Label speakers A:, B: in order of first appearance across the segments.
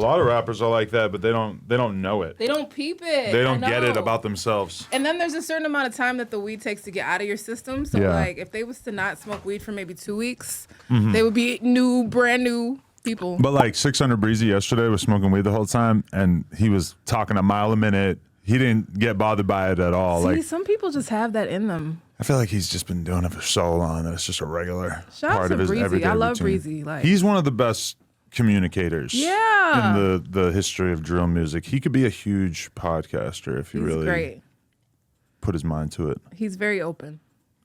A: lot of rappers are like that, but they don't know it.
B: They don't peep it.
A: They don't get it about themselves.
B: And then there's a certain amount of time that the weed takes to get out of your system. So like if they was to not smoke weed for maybe 2 weeks, they would be brand new people.
A: But like 600 Breezy yesterday was smoking weed the whole time, and he was talking a mile a minute. He didn't get bothered by it at all.
B: See, some people just have that in them.
A: I feel like he's just been doing it for so long that it's just a regular part of his
B: Breezy.
A: everyday
B: I love
A: routine.
B: Breezy. Like,
A: he's one of the best communicators in the history of drill music. He could be a huge podcaster if he really put his mind to it.
B: He's very open.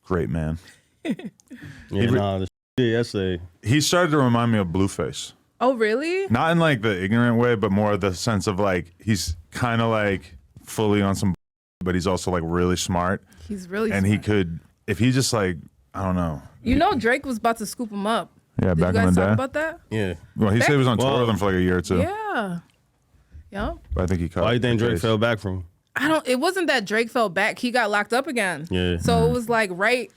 A: Great man.
C: The yesterday.
A: He started to remind me of Blueface.
B: Oh, really?
A: Not in like the ignorant way, but more the sense of like he's kind of like fully on some, but he's also like really smart.
B: He's really
A: and
B: smart.
A: he could, if he just like, I don't know.
B: You know, Drake was about to scoop him up.
A: Yeah,
B: Did
A: back
B: you guys
A: in the
B: talk
A: day.
B: about that?
C: Yeah.
A: Well, he said he was on tour with them for like a year or two.
B: Yeah. Yeah.
A: But I think he caught.
C: Why do you think Drake fell back from?
B: It wasn't that Drake fell back. He got locked up again.
C: Yeah.
B: So it was like right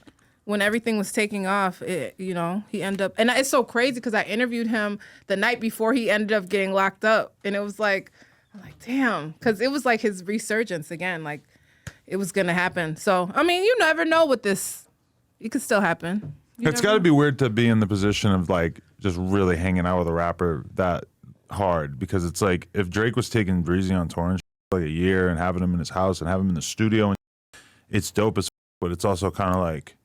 B: when everything was taking off, he ended up, and it's so crazy because I interviewed him the night before he ended up getting locked up. And it was like, I'm like, damn, because it was like his resurgence again. Like it was going to happen. So, I mean, you never know with this. It could still happen.
A: It's got to be weird to be in the position of like just really hanging out with a rapper that hard, because it's like if Drake was taking Breezy on tour and like a year and having him in his house and having him in the studio, and it's dope as, but it's also kind of like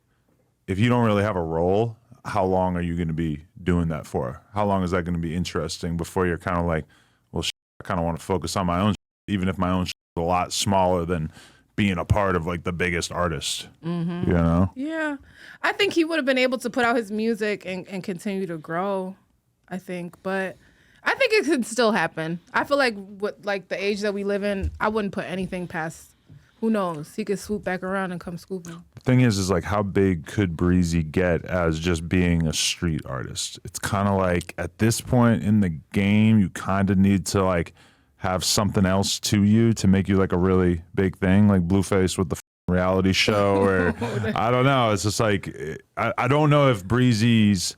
A: if you don't really have a role, how long are you going to be doing that for? How long is that going to be interesting before you're kind of like, well, I kind of want to focus on my own, even if my own is a lot smaller than being a part of like the biggest artist, you know?
B: Yeah. I think he would have been able to put out his music and continue to grow, I think. But I think it could still happen. I feel like with like the age that we live in, I wouldn't put anything past, who knows? He could swoop back around and come scooping.
A: The thing is like how big could Breezy get as just being a street artist? It's kind of like at this point in the game, you kind of need to like have something else to you to make you like a really big thing, like Blueface with the reality show, or I don't know. It's just like, I don't know if Breezy's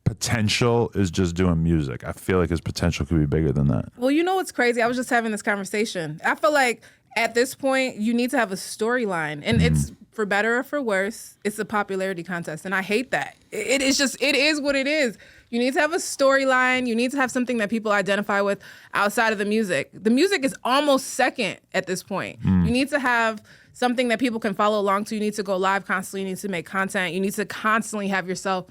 A: potential is just doing music. I feel like his potential could be bigger than that.
B: Well, you know what's crazy? I was just having this conversation. I feel like at this point, you need to have a storyline, and it's for better or for worse, it's a popularity contest, and I hate that. It is what it is. You need to have a storyline. You need to have something that people identify with outside of the music. The music is almost second at this point. You need to have something that people can follow along to. You need to go live constantly. You need to make content. You need to constantly have yourself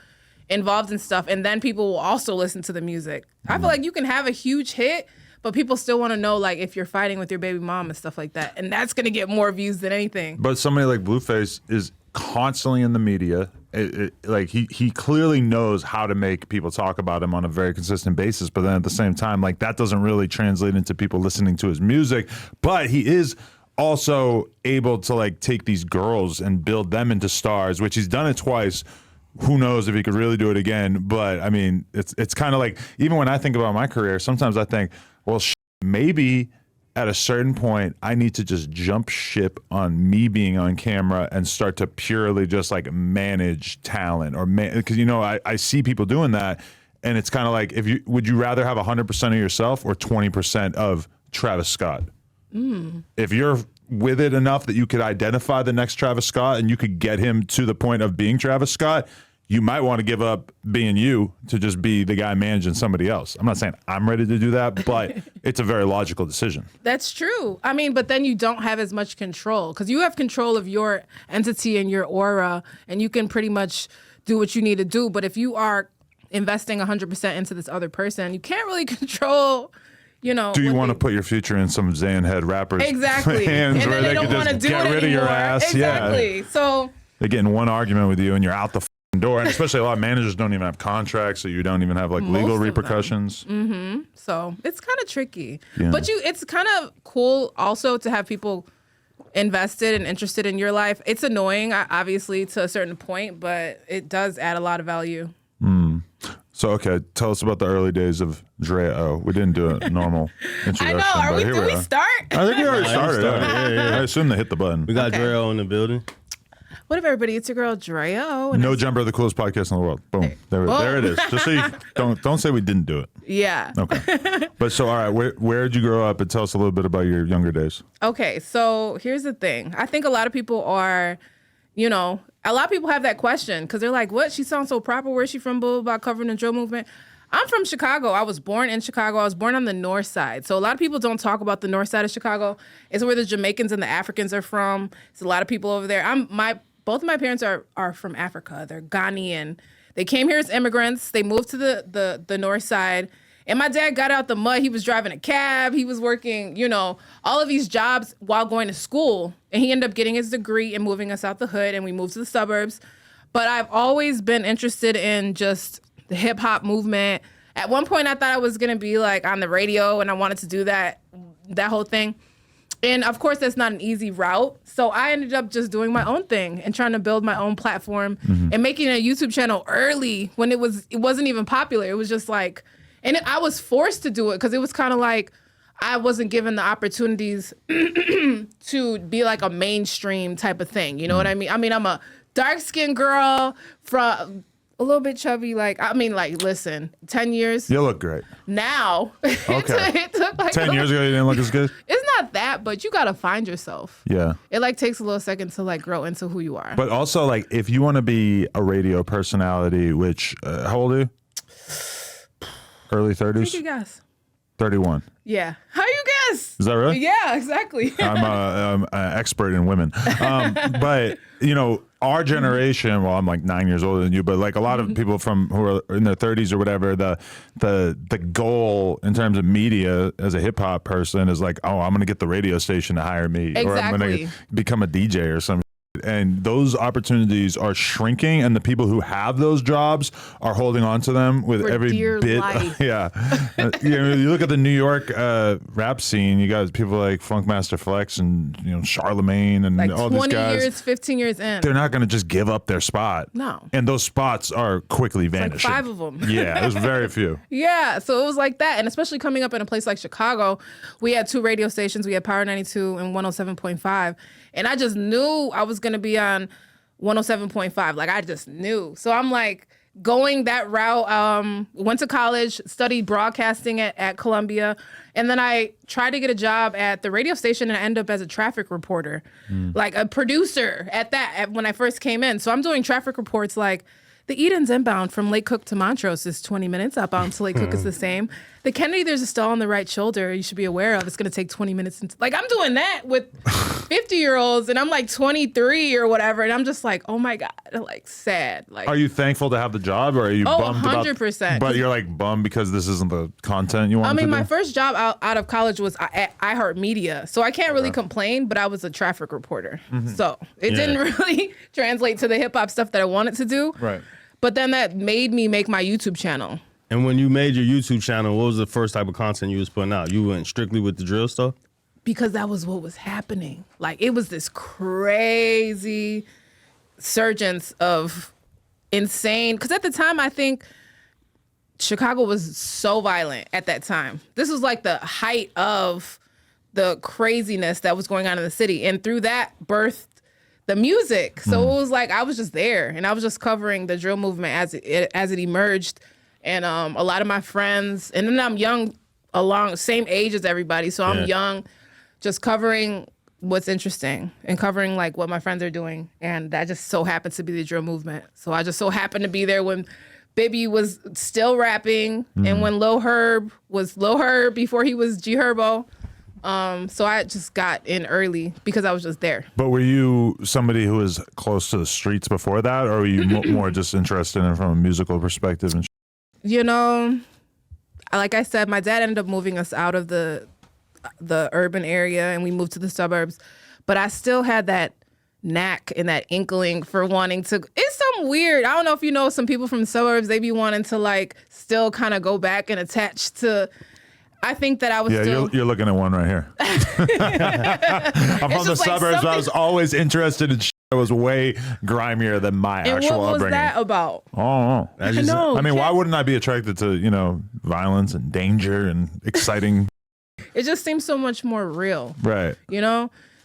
B: involved in stuff, and then people will also listen to the music. I feel like you can have a huge hit, but people still want to know, like, if you're fighting with your baby mom and stuff like that. And that's going to get more views than anything.
A: But somebody like Blueface is constantly in the media. Like he clearly knows how to make people talk about him on a very consistent basis. But then at the same time, like that doesn't really translate into people listening to his music. But he is also able to like take these girls and build them into stars, which he's done it twice. Who knows if he could really do it again? But I mean, it's kind of like, even when I think about my career, sometimes I think, well, maybe at a certain point, I need to just jump ship on me being on camera and start to purely just like manage talent, or because I see people doing that, and it's kind of like, would you rather have 100% of yourself or 20% of Travis Scott? If you're with it enough that you could identify the next Travis Scott and you could get him to the point of being Travis Scott, you might want to give up being you to just be the guy managing somebody else. I'm not saying I'm ready to do that, but it's a very logical decision.
B: That's true. I mean, but then you don't have as much control, because you have control of your entity and your aura, and you can pretty much do what you need to do. But if you are investing 100% into this other person, you can't really control,
A: Do you want to put your future in some Zayn head rappers' hands,
B: and
A: where
B: they
A: they could
B: don't
A: just
B: do
A: get
B: it
A: rid of your
B: anymore.
A: ass?
B: Exactly.
A: Yeah.
B: So
A: they get in one argument with you and you're out the door. And especially a lot of managers don't even have contracts, so you don't even have like legal repercussions.
B: So it's kind of tricky.
A: Yeah.
B: But it's kind of cool also to have people invested and interested in your life. It's annoying, obviously, to a certain point, but it does add a lot of value.
A: So, okay, tell us about the early days of Drea O. We didn't do a normal introduction.
B: I know.
A: but
B: Did we start?
A: I think we already started.
C: Yeah.
A: I assume they hit the button.
C: We got Drea O in the building.
B: What up, everybody? It's your girl, Drea O.
A: No Jumper, the coolest podcast in the world. Boom. There it is. Just so you don't say we didn't do it.
B: Yeah.
A: Okay. But so, all right, where did you grow up? And tell us a little bit about your younger days.
B: Okay, so here's the thing. I think a lot of people are, a lot of people have that question because they're like, what? She sounds so proper. Where's she from? Blah, blah, blah, covering the drill movement. I'm from Chicago. I was born in Chicago. I was born on the north side. So a lot of people don't talk about the north side of Chicago. It's where the Jamaicans and the Africans are from. There's a lot of people over there. Both of my parents are from Africa. They're Ghanaian. They came here as immigrants. They moved to the north side. And my dad got out the mud. He was driving a cab. He was working, all of these jobs while going to school. And he ended up getting his degree and moving us out the hood. And we moved to the suburbs. But I've always been interested in just the hip hop movement. At one point, I thought I was going to be like on the radio and I wanted to do that whole thing. And of course, that's not an easy route. So I ended up just doing my own thing and trying to build my own platform and making a YouTube channel early when it wasn't even popular. It was just like, I was forced to do it because it was kind of like I wasn't given the opportunities to be like a mainstream type of thing. You know what I mean? I mean, I'm a dark-skinned girl from a little bit chubby. Listen, 10 years.
A: You look great.
B: Now,
A: Okay.
B: it took like
A: 10 years ago, you didn't look as good?
B: It's not that, but you got to find yourself.
A: Yeah.
B: It takes a little second to grow into who you are.
A: But also, if you want to be a radio personality, which, how old are you? Early 30s?
B: Take a guess.
A: 31.
B: Yeah. How you guess?
A: Is that right?
B: Yeah, exactly.
A: I'm an expert in women. But, our generation, well, I'm 9 years older than you, but a lot of people who are in their 30s or whatever, the goal in terms of media as a hip hop person is I'm going to get the radio station to hire me. Or I'm going to become a DJ or something. And those opportunities are shrinking, and the people who have those jobs are holding on to them with
B: For
A: every
B: dear
A: bit.
B: life.
A: Yeah. You look at the New York rap scene, you got people like Funkmaster Flex and Charlemagne and all these
B: 20
A: guys.
B: years, 15 years in.
A: They're not going to just give up their spot.
B: No.
A: And those spots are quickly vanishing.
B: 5 of them.
A: Yeah, there's very few.
B: Yeah, so it was like that. And especially coming up in a place like Chicago, we had 2 radio stations. We had Power 92 and 107.5. And I just knew I was going to be on 107.5. I just knew. So I'm going that route. Went to college, studied broadcasting at Columbia. And then I tried to get a job at the radio station and I ended up as a traffic reporter, a producer when I first came in. So I'm doing traffic reports the Eden's inbound from Lake Cook to Montrose is 20 minutes. Outbound to Lake Cook is the same. The Kennedy, there's a stall on the right shoulder you should be aware of. It's going to take 20 minutes. I'm doing that with 50-year-olds, and I'm 23 or whatever, and I'm just oh my God, sad.
A: Are you thankful to have the job, or are you bummed
B: 100%.
A: But you're bummed because this isn't the content you want to do?
B: My first job out of college was at iHeartMedia, so I can't really complain, but I was a traffic reporter. So it didn't really translate to the hip-hop stuff that I wanted to do.
A: Right.
B: But then that made me make my YouTube channel.
C: And when you made your YouTube channel, what was the first type of content you was putting out? You went strictly with the drill stuff?
B: Because that was what was happening. It was this crazy surgence of insane. Because at the time, I think Chicago was so violent at that time. This was the height of the craziness that was going on in the city. And through that birthed the music. So it was I was just there and I was just covering the drill movement as it emerged. And a lot of my friends, and then I'm young, same age as everybody. So I'm young, just covering what's interesting and covering what my friends are doing. And that just so happened to be the drill movement. So I just so happened to be there when Bibby was still rapping and when Lil Herb was Lil Herb before he was G Herbo. So I just got in early because I was just there. But
A: were you somebody who was close to the streets before that, or were you more just interested in from a musical perspective?
B: Like I said, my dad ended up moving us out of the urban area and we moved to the suburbs. But I still had that knack and that inkling for wanting to. It's some weird. I don't know if you know some people from the suburbs. They be wanting to still kind of go back and attach to. I think that I was still...
A: you're looking at one right here. I'm from the suburbs, but I was always interested in that was way grimier than my actual upbringing.
B: And what was that about?
A: Oh,
B: I know.
A: I mean, why wouldn't I be attracted to, violence and danger and exciting?
B: It just seems so much more real.
A: Right.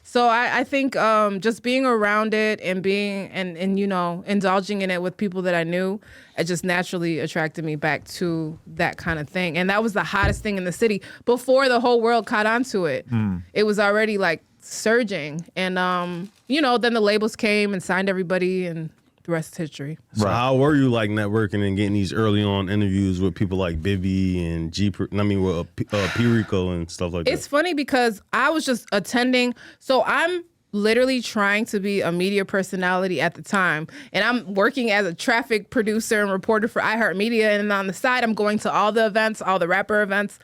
B: So I think just being around it and being and you know indulging in it with people that I knew, it just naturally attracted me back to that kind of thing. And that was the hottest thing in the city before the whole world caught on to it. It was already like surging, and you know then the labels came and signed everybody, and the rest is history.
C: So how were you like networking and getting these early on interviews with people like Bibby and P. Rico and stuff like that?
B: It's funny because I was just attending. So I'm literally trying to be a media personality at the time. And I'm working as a traffic producer and reporter for iHeartMedia. And on the side, I'm going to all the events, all the rapper events,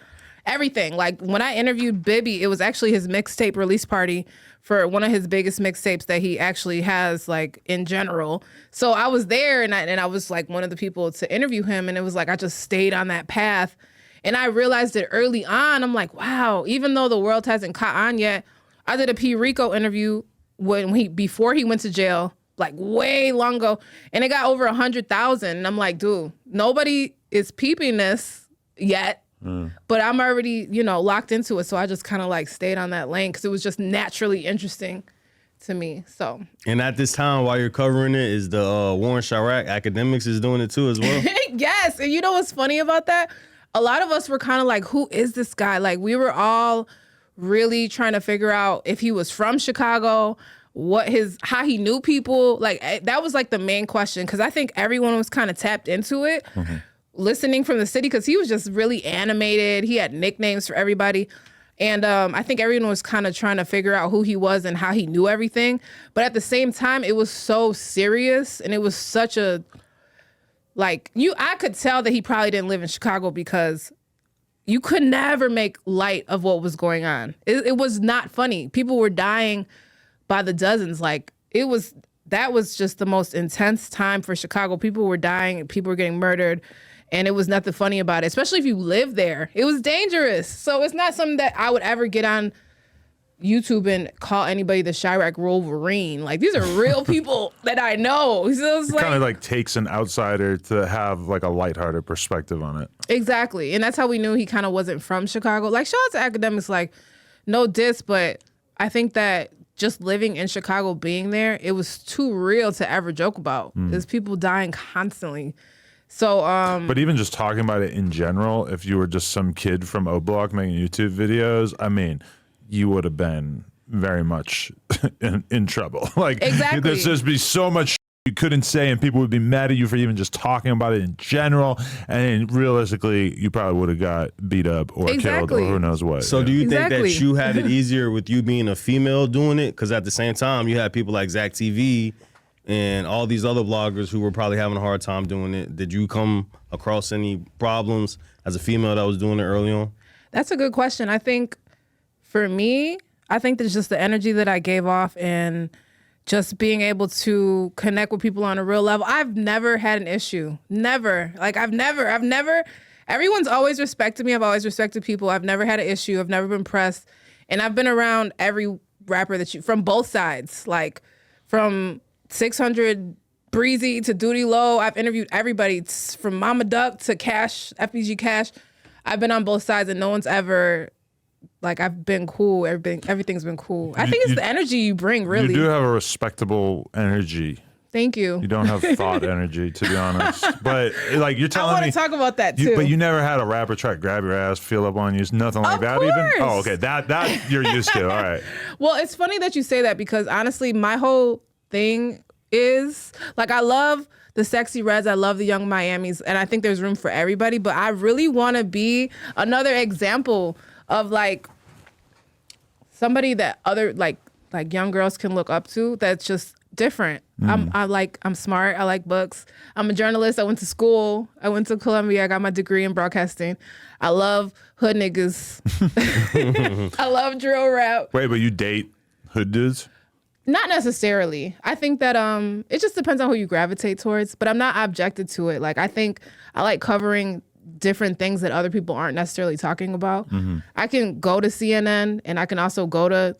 B: everything. Like when I interviewed Bibby, it was actually his mixtape release party for one of his biggest mixtapes that he actually has, like, in general. So I was there, and I was, like, one of the people to interview him, and it was like I just stayed on that path. And I realized it early on. I'm like, wow, even though the world hasn't caught on yet, I did a P. Rico interview before he went to jail, like, way long ago, and it got over 100,000. And I'm like, dude, nobody is peeping this yet. But I'm already, you know, locked into it. So I just kind of like stayed on that lane because it was just naturally interesting to me. So.
C: And at this time, while you're covering it, is the Warren Chirac Academics is doing it too as well?
B: Yes. And you know what's funny about that? A lot of us were kind of like, who is this guy? Like we were all really trying to figure out if he was from Chicago, how he knew people. Like that was like the main question. Cause I think everyone was kind of tapped into it. Mm-hmm. Listening from the city, because he was just really animated. He had nicknames for everybody. And I think everyone was kind of trying to figure out who he was and how he knew everything. But at the same time, it was so serious. And it was such a, like, I could tell that he probably didn't live in Chicago because you could never make light of what was going on. It was not funny. People were dying by the dozens. Like, that was just the most intense time for Chicago. People were dying. People were getting murdered. And it was nothing funny about it, especially if you live there. It was dangerous. So it's not something that I would ever get on YouTube and call anybody the Chirac Wolverine. Like, these are real people that I know. So it
A: kind of like takes an outsider to have like a lighthearted perspective on it.
B: Exactly. And that's how we knew he kind of wasn't from Chicago. Like, shout out to academics, like, no diss, but I think that just living in Chicago, being there, it was too real to ever joke about. There's people dying constantly. So,
A: but even just talking about it in general, if you were just some kid from O Block making YouTube videos, I mean, you would have been very much in trouble. Like,
B: exactly.
A: There's just be so much you couldn't say, and people would be mad at you for even just talking about it in general. And realistically, you probably would have got beat up or killed or who knows what.
C: So, do you think that you had it easier with you being a female doing it? Because at the same time, you had people like Zach TV and all these other bloggers who were probably having a hard time doing it. Did you come across any problems as a female that was doing it early on?
B: That's a good question. I think for me, I think there's just the energy that I gave off and just being able to connect with people on a real level. I've never had an issue. Never. Like I've never, everyone's always respected me. I've always respected people. I've never had an issue. I've never been pressed. And I've been around every rapper from both sides, like from 600 Breezy to Duty Low. I've interviewed everybody from Mama Duck to Cash, FBG Cash. I've been on both sides and no one's ever, like, I've been cool. Everything's been cool. I think it's the energy you bring, really.
A: You do have a respectable energy.
B: Thank you.
A: You don't have thought energy, to be honest. But like you're telling me,
B: I want to talk about that too.
A: But you never had a rapper try to grab your ass, feel up on you, nothing like that even? Oh, okay. That you're used to. All right.
B: Well, it's funny that you say that because honestly, my whole thing is like I love the sexy reds, I love the young Miamis, and I think there's room for everybody, but I really want to be another example of like somebody that other like young girls can look up to that's just different. I'm smart, I like books, I'm a journalist, I went to school, I went to Columbia, I got my degree in broadcasting, I love hood niggas. I love drill rap.
A: Wait, but you date hood dudes?
B: Not necessarily. I think that it just depends on who you gravitate towards, but I'm not objected to it. Like, I think I like covering different things that other people aren't necessarily talking about. Mm-hmm. I can go to CNN and I can also go to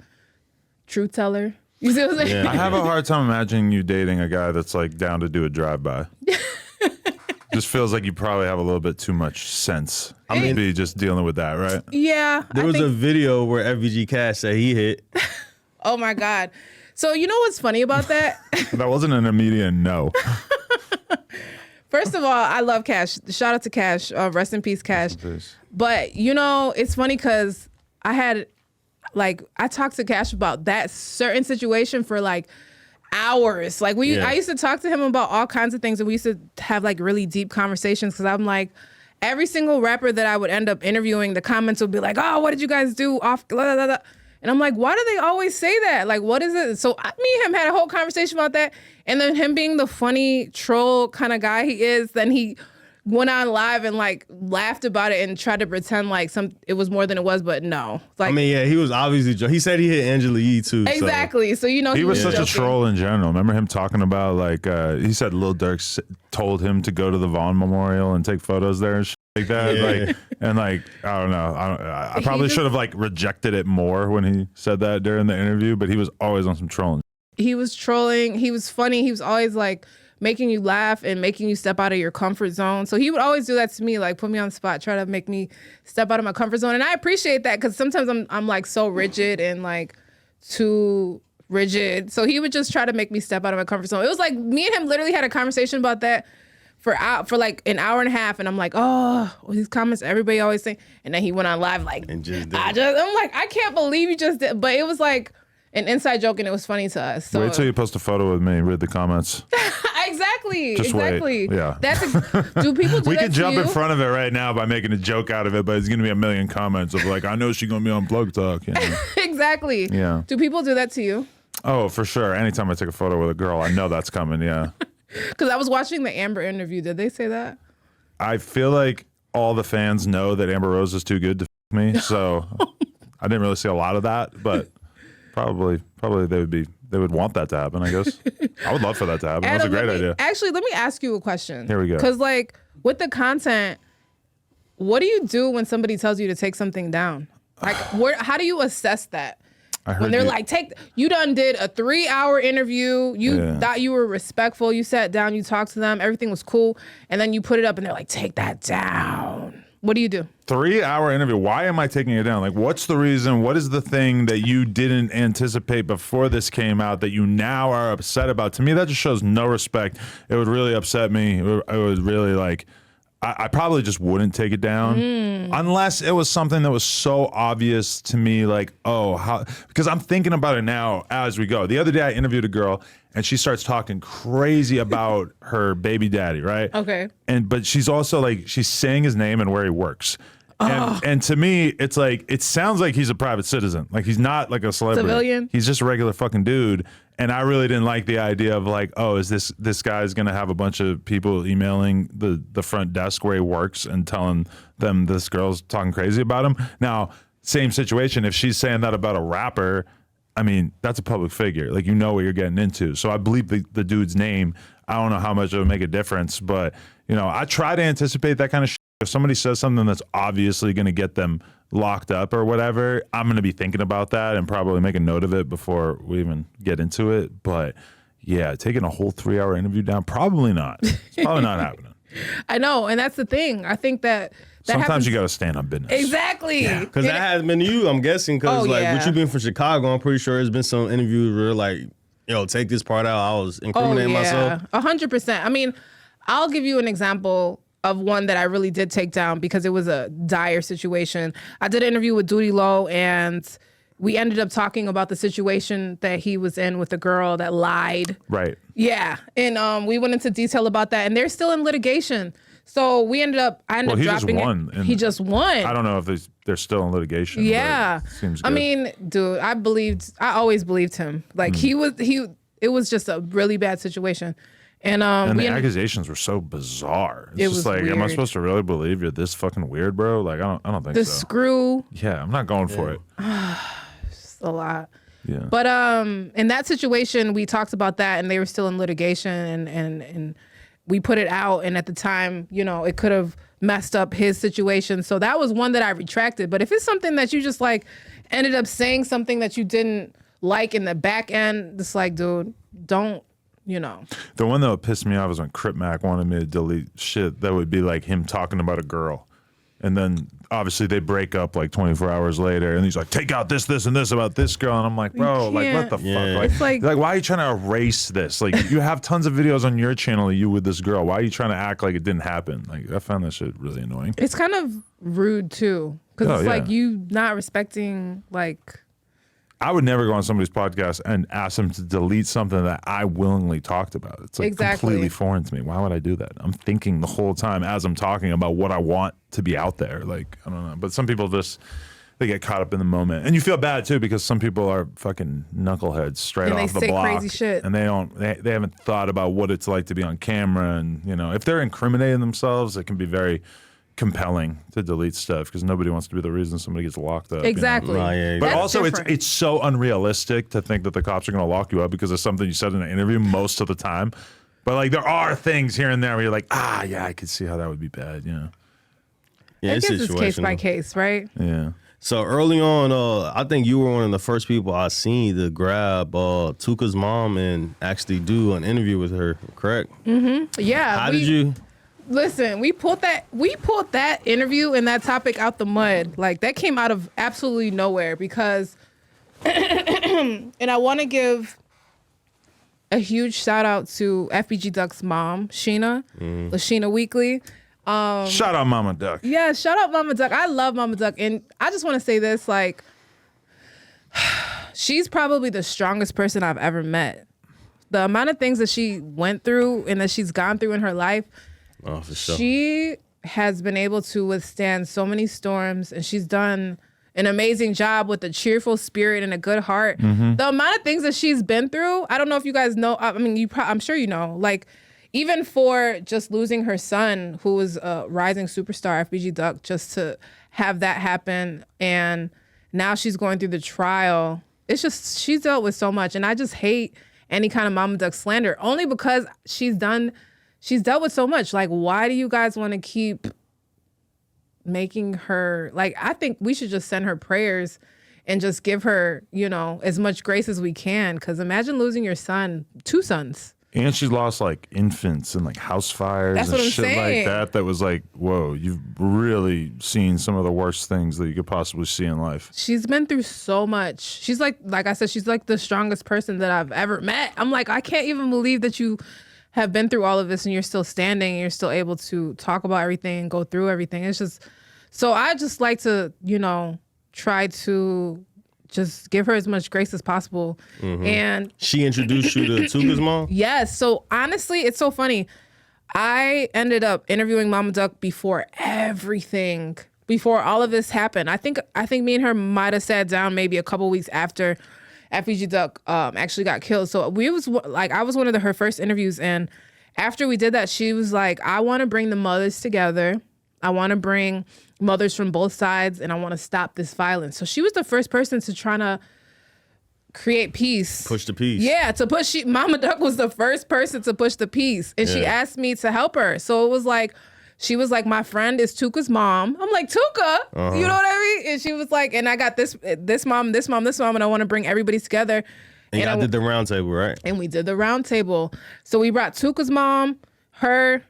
B: Truth Teller. You see what I'm saying?
A: Yeah. I have a hard time imagining you dating a guy that's like down to do a drive-by. Just feels like you probably have a little bit too much sense. I mean, be just dealing with that, right?
B: Yeah.
C: There was a video where FBG Cash said he hit.
B: Oh my God. So you know what's funny about that?
A: That wasn't an immediate no.
B: First of all, I love Cash. Shout out to Cash. Rest in peace, Cash. But you know, it's funny because I talked to Cash about that certain situation for like hours. Like I used to talk to him about all kinds of things, and we used to have like really deep conversations because I'm like, every single rapper that I would end up interviewing, the comments would be like, oh, what did you guys do off? Blah, blah, blah. And I'm like, why do they always say that? Like, what is it? So me and him had a whole conversation about that. And then him being the funny troll kind of guy he is, then he went on live and like laughed about it and tried to pretend like it was more than it was, but no. Like,
C: I mean, yeah, he was obviously he said he hit Angela Yee too.
B: Exactly. So you know
A: he was such
B: joking.
A: a troll in general. Remember him talking about like he said Lil Durk told him to go to the Vaughn Memorial and take photos there and shit like that.
C: Yeah.
A: Like and like I don't know. I probably should have like rejected it more when he said that during the interview, but he was always on some trolling.
B: He was trolling. He was funny. He was always like making you laugh and making you step out of your comfort zone. So he would always do that to me, like put me on the spot, try to make me step out of my comfort zone. And I appreciate that because sometimes I'm like so rigid and like too rigid. So he would just try to make me step out of my comfort zone. It was like me and him literally had a conversation about that for like an hour and a half. And I'm like, oh, these comments everybody always say. And then he went on live like,
C: And just did.
B: I'm like, I can't believe you just did. But it was like an inside joke and it was funny to us. So.
A: Wait till you post a photo with me. Read the comments.
B: Exactly.
A: Just
B: exactly.
A: Wait. Yeah.
B: Do people do
A: we
B: that
A: could
B: to
A: jump
B: you?
A: in front of it right now by making a joke out of it, but it's gonna be a million comments of like, I know she's gonna be on Plug Talk. You know?
B: Exactly.
A: Yeah.
B: Do people do that to you?
A: Oh, for sure. Anytime I take a photo with a girl, I know that's coming. Yeah.
B: Because I was watching the Amber interview. Did they say that?
A: I feel like all the fans know that Amber Rose is too good to f me, so I didn't really see a lot of that, but probably they would want that to happen, I guess. I would love for that to happen. That's a great idea.
B: Actually, let me ask you a question.
A: Here we go.
B: Because like with the content, what do you do when somebody tells you to take something down? Like, how do you assess that? When they're like, you done did a 3-hour interview. You thought you were respectful. You sat down, you talked to them. Everything was cool. And then you put it up and they're like, take that down. What do you do?
A: 3-hour interview. Why am I taking it down? Like, what's the reason? What is the thing that you didn't anticipate before this came out that you now are upset about? To me, that just shows no respect. It would really upset me. It would really like, I probably just wouldn't take it down unless it was something that was so obvious to me, like, oh, how, because I'm thinking about it now as we go. The other day I interviewed a girl and she starts talking crazy about her baby daddy, right?
B: Okay.
A: But she's also like, she's saying his name and where he works. And to me, it's like, it sounds like he's a private citizen. Like he's not like a celebrity.
B: Civilian?
A: He's just a regular fucking dude. And I really didn't like the idea of like, oh, is this guy's gonna have a bunch of people emailing the front desk where he works and telling them this girl's talking crazy about him? Now, same situation. If she's saying that about a rapper, I mean, that's a public figure. Like, you know what you're getting into. So I believe the dude's name. I don't know how much it would make a difference, but you know, I try to anticipate that kind of shit. If somebody says something that's obviously going to get them locked up or whatever, I'm going to be thinking about that and probably make a note of it before we even get into it. But yeah, taking a whole 3-hour interview down, probably not. It's probably not happening.
B: I know, and that's the thing. I think that
A: sometimes
B: happens.
A: you got to stand on business.
B: Exactly.
C: Because that has been you, I'm guessing. Because with you being from Chicago, I'm pretty sure there's been some interviews where like, yo, take this part out. I was incriminating myself.
B: 100%. I mean, I'll give you an example of one that I really did take down because it was a dire situation. I did an interview with Duty Low and we ended up talking about the situation that he was in with the girl that lied.
A: Right.
B: Yeah. And we went into detail about that and they're still in litigation. So I ended up dropping it. He just won.
A: I don't know if they're still in litigation.
B: Yeah.
A: Seems good.
B: I mean, dude, I always believed him. Like it was just a really bad situation. And
A: the accusations were so bizarre. It's just like, weird. Am I supposed to really believe you're this fucking weird, bro? Like, I don't think so.
B: The screw.
A: Yeah, I'm not going for it.
B: Just a lot.
A: Yeah.
B: But in that situation, we talked about that, and they were still in litigation, and we put it out. And at the time, you know, it could have messed up his situation. So that was one that I retracted. But if it's something that you just like ended up saying something that you didn't like in the back end, it's like, dude, don't. You know,
A: the one that would piss me off is when Crip Mac wanted me to delete shit that would be like him talking about a girl. And then obviously they break up like 24 hours later, and he's like, take out this, and this about this girl. And I'm like, bro, like, what the fuck? Like,
B: It's like
A: why are you trying to erase this? Like, you have tons of videos on your channel of you with this girl. Why are you trying to act like it didn't happen? Like, I found that shit really annoying.
B: it's kind of rude too, because it's like you not respecting like.
A: I would never go on somebody's podcast and ask them to delete something that I willingly talked about. It's like completely foreign to me. Why would I do that? I'm thinking the whole time as I'm talking about what I want to be out there. Like, I don't know. But some people just, they get caught up in the moment. And you feel bad too, because some people are fucking knuckleheads straight off the block.
B: Crazy shit.
A: And they haven't thought about what it's like to be on camera. And, you know, if they're incriminating themselves, it can be very compelling to delete stuff because nobody wants to be the reason somebody gets locked up.
B: Exactly.
A: You know?
C: Yeah,
A: But
B: That's
A: also
B: different.
A: it's so unrealistic to think that the cops are going to lock you up because of something you said in an interview most of the time. But like there are things here and there where you're like, yeah, I could see how that would be bad. You know?
C: Yeah,
B: I guess it's case by case, right?
A: Yeah.
C: So early on, I think you were one of the first people I seen to grab Tuka's mom and actually do an interview with her. Correct?
B: Yeah.
C: How did you?
B: Listen, we pulled that interview and that topic out the mud. Like that came out of absolutely nowhere because and I want to give a huge shout out to FBG Duck's mom, Sheena, Lashina Weekly.
A: Shout out Mama Duck.
B: Yeah, shout out Mama Duck. I love Mama Duck. And I just want to say this, like, she's probably the strongest person I've ever met. The amount of things that she went through and that she's gone through in her life,
C: Oh, for sure.
B: she has been able to withstand so many storms, and she's done an amazing job with a cheerful spirit and a good heart. The amount of things that she's been through, I don't know if you guys know. I mean, I'm sure you know. Like, even for just losing her son, who was a rising superstar, FBG Duck, just to have that happen, and now she's going through the trial. It's just she's dealt with so much, and I just hate any kind of Mama Duck slander, only because she's dealt with so much. Like, why do you guys want to keep making her, like, I think we should just send her prayers and just give her, you know, as much grace as we can. Because imagine losing your son, 2 sons.
A: And she lost like infants and like house fires
B: That's
A: and
B: what I'm
A: shit
B: saying.
A: like that. That was like, whoa, you've really seen some of the worst things that you could possibly see in life.
B: She's been through so much. She's like I said, she's like the strongest person that I've ever met. I'm like, I can't even believe that you have been through all of this and you're still standing and you're still able to talk about everything and go through everything. It's just, so I just like to, you know, try to just give her as much grace as possible. And
C: She introduced you to Tuka's mom?
B: yes, so honestly, it's so funny. I ended up interviewing Mama Duck before everything, before all of this happened. I think me and her might have sat down maybe a couple weeks after FBG Duck actually got killed. So I was one of her first interviews, and after we did that, she was like, I want to bring the mothers together. I want to bring mothers from both sides, and I want to stop this violence. So she was the first person to try to create peace.
C: Push the peace.
B: Yeah, to push. Mama Duck was the first person to push the peace, and she asked me to help her. So it was like, she was like, my friend is Tuka's mom. I'm like, Tuka, you know what I mean? And she was like, and I got this mom, and I want to bring everybody together.
C: And I did the round table, right?
B: And we did the round table. So we brought Tuka's mom, her,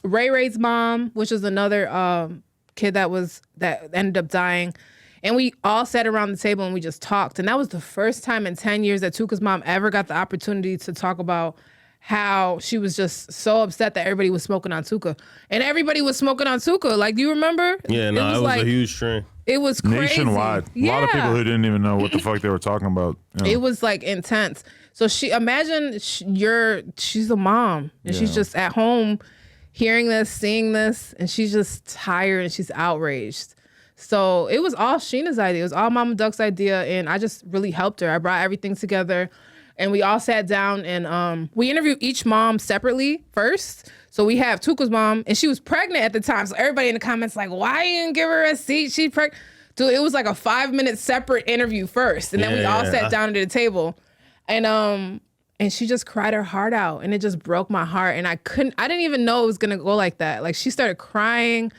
B: Ray Ray's mom, which is another kid that ended up dying. And we all sat around the table and we just talked. And that was the first time in 10 years that Tuka's mom ever got the opportunity to talk about how she was just so upset that everybody was smoking on Tuka. And everybody was smoking on Tuka. Like, do you remember?
C: Yeah, no, it was
B: like,
C: a huge trend.
B: It was crazy.
A: Nationwide. A lot of people who didn't even know what the fuck they were talking about. You know.
B: It was like intense. So she's a mom and she's just at home hearing this, seeing this, and she's just tired and she's outraged. So it was all Sheena's idea. It was all Mama Duck's idea, and I just really helped her. I brought everything together, and we all sat down, and we interviewed each mom separately first. So we have Tuka's mom, and she was pregnant at the time. So everybody in the comments like, why you didn't give her a seat? She's pregnant. Dude, it was like a 5-minute separate interview first, and then we all sat down at the table, and she just cried her heart out, and it just broke my heart, and I didn't even know it was gonna go like that. Like, she started crying.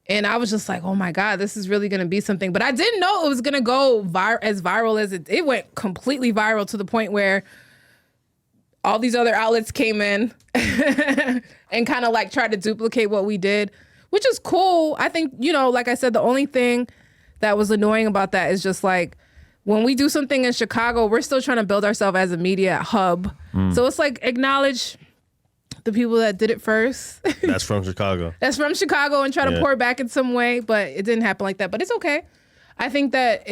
B: And I was just like, oh my God, this is really going to be something. But I didn't know it was going to go as viral as it went completely viral to the point where all these other outlets came in and kind of like tried to duplicate what we did. which is cool. I think, you know, like I said, the only thing that was annoying about that is just like, when we do something in Chicago, we're still trying to build ourselves as a media hub. So it's like, acknowledge the people that did it first.
C: That's from Chicago.
B: That's from Chicago, and try to pour it back in some way, but it didn't happen like that. But it's okay. I think that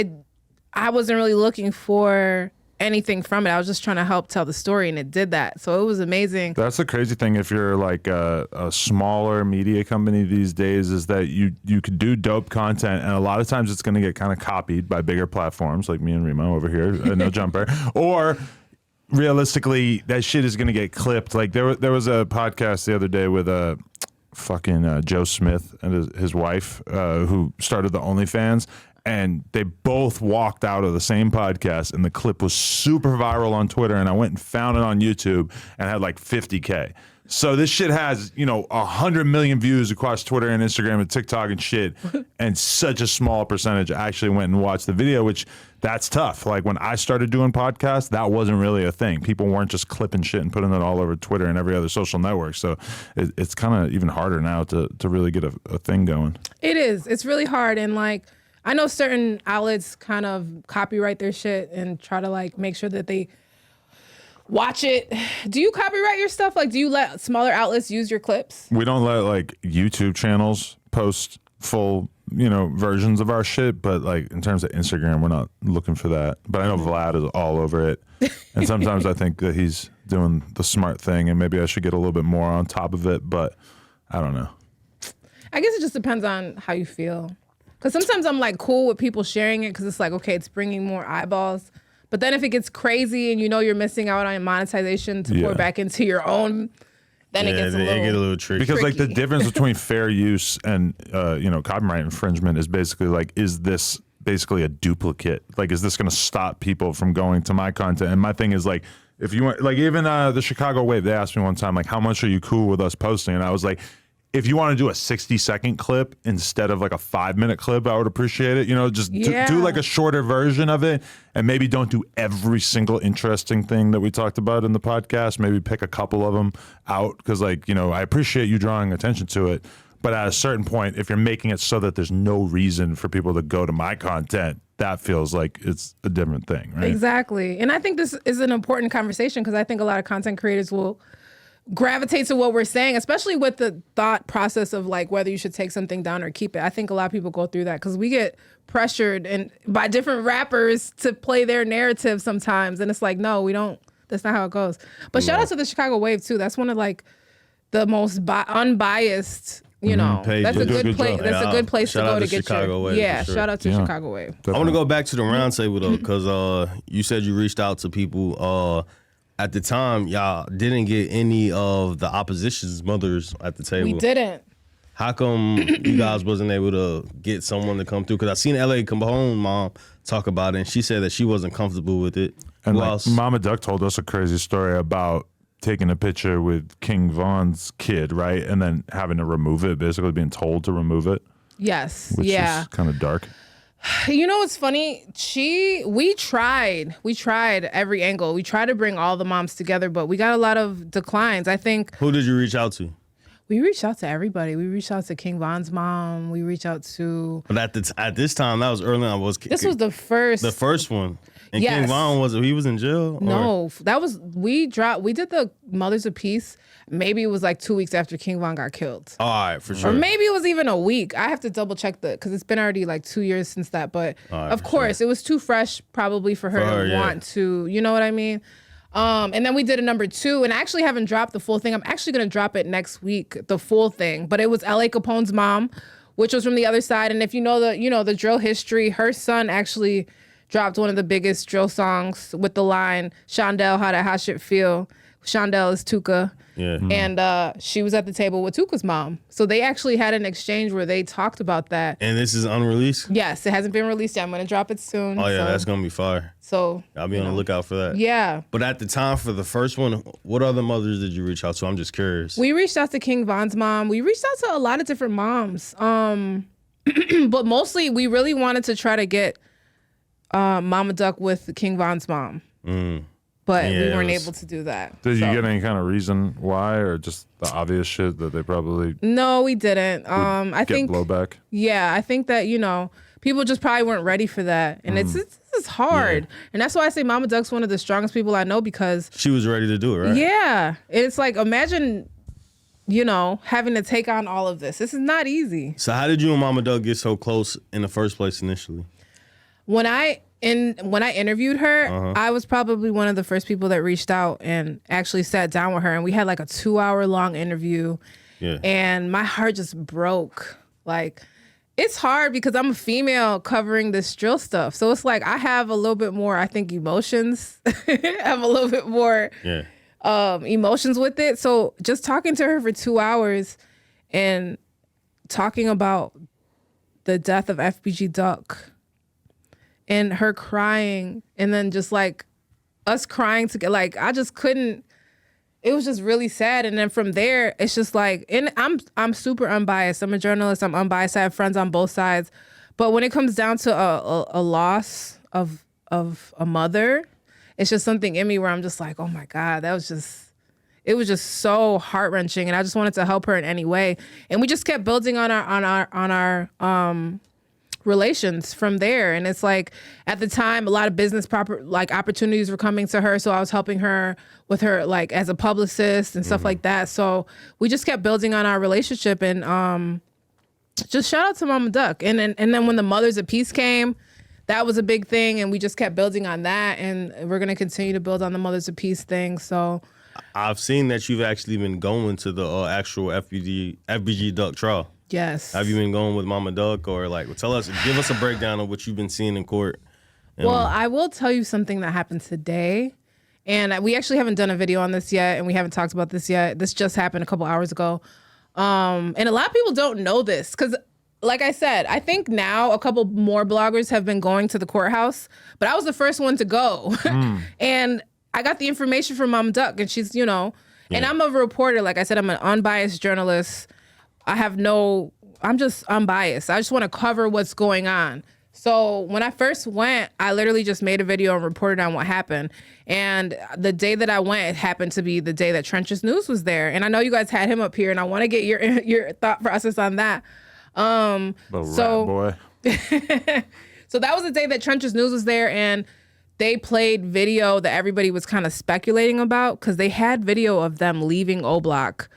B: I wasn't really looking for anything from it. I was just trying to help tell the story, and it did that. So it was amazing.
A: That's the crazy thing. If you're like a smaller media company these days, is that you could do dope content, and a lot of times it's going to get kind of copied by bigger platforms like me and Remo over here, No Jumper, or realistically that shit is going to get clipped. Like there was a podcast the other day with fucking Joe Smith and his wife who started the OnlyFans. And they both walked out of the same podcast, and the clip was super viral on Twitter. And I went and found it on YouTube and had like 50K. So this shit has, 100 million views across Twitter and Instagram and TikTok and shit. And such a small percentage actually went and watched the video, which that's tough. Like when I started doing podcasts, that wasn't really a thing. People weren't just clipping shit and putting it all over Twitter and every other social network. So it's kind of even harder now to really get a thing going.
B: It is. It's really hard. And like, I know certain outlets kind of copyright their shit and try to like make sure that they watch it. Do you copyright your stuff? Like, do you let smaller outlets use your clips?
A: We don't let like YouTube channels post full, versions of our shit. But like in terms of Instagram, we're not looking for that. But I know Vlad is all over it. And sometimes I think that he's doing the smart thing, and maybe I should get a little bit more on top of it. But I don't know.
B: I guess it just depends on how you feel. Because sometimes I'm like cool with people sharing it because it's like, okay, it's bringing more eyeballs. But then if it gets crazy and you're missing out on monetization to pour back into your own, then it gets a
C: little tricky.
A: Because like the difference between fair use and copyright infringement is basically like, is this basically a duplicate? Like, is this going to stop people from going to my content? And my thing is like, if you want, like even the Chicago Wave, they asked me one time like, how much are you cool with us posting? And I was like, if you want to do a 60-second clip instead of like a 5-minute clip, I would appreciate it. Just do like a shorter version of it, and maybe don't do every single interesting thing that we talked about in the podcast. Maybe pick a couple of them out because like, I appreciate you drawing attention to it. But at a certain point, if you're making it so that there's no reason for people to go to my content, that feels like it's a different thing, right?
B: Exactly. And I think this is an important conversation because I think a lot of content creators will gravitate to what we're saying, especially with the thought process of like whether you should take something down or keep it. I think a lot of people go through that because we get pressured and by different rappers to play their narrative sometimes, and it's like, no, we don't. That's not how it goes. But shout out to the Chicago Wave too. That's one of like the most unbiased. That's a good place. That's a good place to go to get
C: Chicago
B: your.
C: Wave,
B: Yeah,
C: sure.
B: shout out to Chicago Wave.
C: I want to go back to the roundtable though, because you said you reached out to people. At the time, y'all didn't get any of the opposition's mothers at the table.
B: We didn't.
C: How come you guys wasn't able to get someone to come through? Because I seen LA Come Home mom talk about it, and she said that she wasn't comfortable with it.
A: And like, Mama Duck told us a crazy story about taking a picture with King Von's kid, right? And then having to remove it, basically being told to remove it.
B: Yes.
A: Which is kind of dark.
B: You know what's funny? We tried every angle. We tried to bring all the moms together, but we got a lot of declines. I think.
C: Who did you reach out to?
B: We reached out to everybody. We reached out to King Von's mom. We reached out to.
C: But at this time, that was early on.
B: This was the first.
C: The first one. And
B: yes.
C: King Von he was in jail?
B: No, that was we did the Mothers of Peace. Maybe it was like 2 weeks after King Von got killed.
C: All right, for sure.
B: Or maybe it was even a week. I have to double check because it's been already like 2 years since that. But of course, it was too fresh probably for her to want to. You know what I mean? And then we did a number 2, and I actually haven't dropped the full thing. I'm actually gonna drop it next week, the full thing. But it was L.A. Capone's mom, which was from the other side. And if you know the drill history, her son actually dropped one of the biggest drill songs with the line, Shondell, how that hot shit feel. Shondell is Tuka.
C: Yeah.
B: And she was at the table with Tuka's mom. So they actually had an exchange where they talked about that.
C: And this is unreleased?
B: Yes, it hasn't been released yet. I'm going to drop it soon.
C: Oh, yeah, that's going to be fire.
B: So
C: I'll be on the lookout for that.
B: Yeah.
C: But at the time for the first one, what other mothers did you reach out to? I'm just curious.
B: We reached out to King Von's mom. We reached out to a lot of different moms. But mostly we really wanted to try to get Mama Duck with King Von's mom. but
C: Yeah,
B: we
C: it
B: weren't
C: was-
B: able to do that.
A: Did you
B: So-
A: get any kind of reason why, or just the obvious shit that they probably
B: No, we didn't. I
A: get
B: think
A: blowback?
B: Yeah, I think that, people just probably weren't ready for that. And it's hard. And that's why I say Mama Duck's one of the strongest people I know, because
C: She was ready to do it, right?
B: yeah, it's like, imagine, having to take on all of this. This is not easy.
C: So how did you and Mama Duck get so close in the first place initially?
B: When I interviewed her, I was probably one of the first people that reached out and actually sat down with her, and we had like a 2-hour long interview.
C: Yeah.
B: And my heart just broke. Like, it's hard because I'm a female covering this drill stuff. So it's like I have a little bit more, I think, emotions. I have a little bit more emotions with it. So just talking to her for 2 hours and talking about the death of FBG Duck and her crying, and then just like us crying together, like I just couldn't. It was just really sad. And then from there, it's just like, and I'm super unbiased. I'm a journalist. I'm unbiased. I have friends on both sides. But when it comes down to a loss of a mother, it's just something in me where I'm just like, oh my God, it was just so heart-wrenching. And I just wanted to help her in any way. And we just kept building on our relations from there. And it's like, at the time, a lot of business opportunities were coming to her, so I was helping her with her, like, as a publicist and stuff like that. So we just kept building on our relationship. And just shout out to Mama Duck. And then when the Mothers of Peace came, that was a big thing, and we just kept building on that, and we're going to continue to build on the Mothers of Peace thing. So
C: I've seen that you've actually been going to the actual FBG Duck trial.
B: yes.
C: Have you been going with Mama Duck, or like, give us a breakdown of what you've been seeing in court?
B: Well, I will tell you something that happened today. And we actually haven't done a video on this yet, and we haven't talked about this yet. This just happened a couple hours ago. And a lot of people don't know this because, like I said, I think now a couple more bloggers have been going to the courthouse, but I was the first one to go. And I got the information from Mama Duck, and she's, and I'm a reporter. Like I said, I'm an unbiased journalist. I'm just unbiased. I just want to cover what's going on. So when I first went, I literally just made a video and reported on what happened. And the day that I went, it happened to be the day that Trench's News was there. And I know you guys had him up here, and I want to get your thought process on that.
A: Rat boy.
B: So that was the day that Trench's News was there, and they played video that everybody was kind of speculating about, because they had video of them leaving O Block,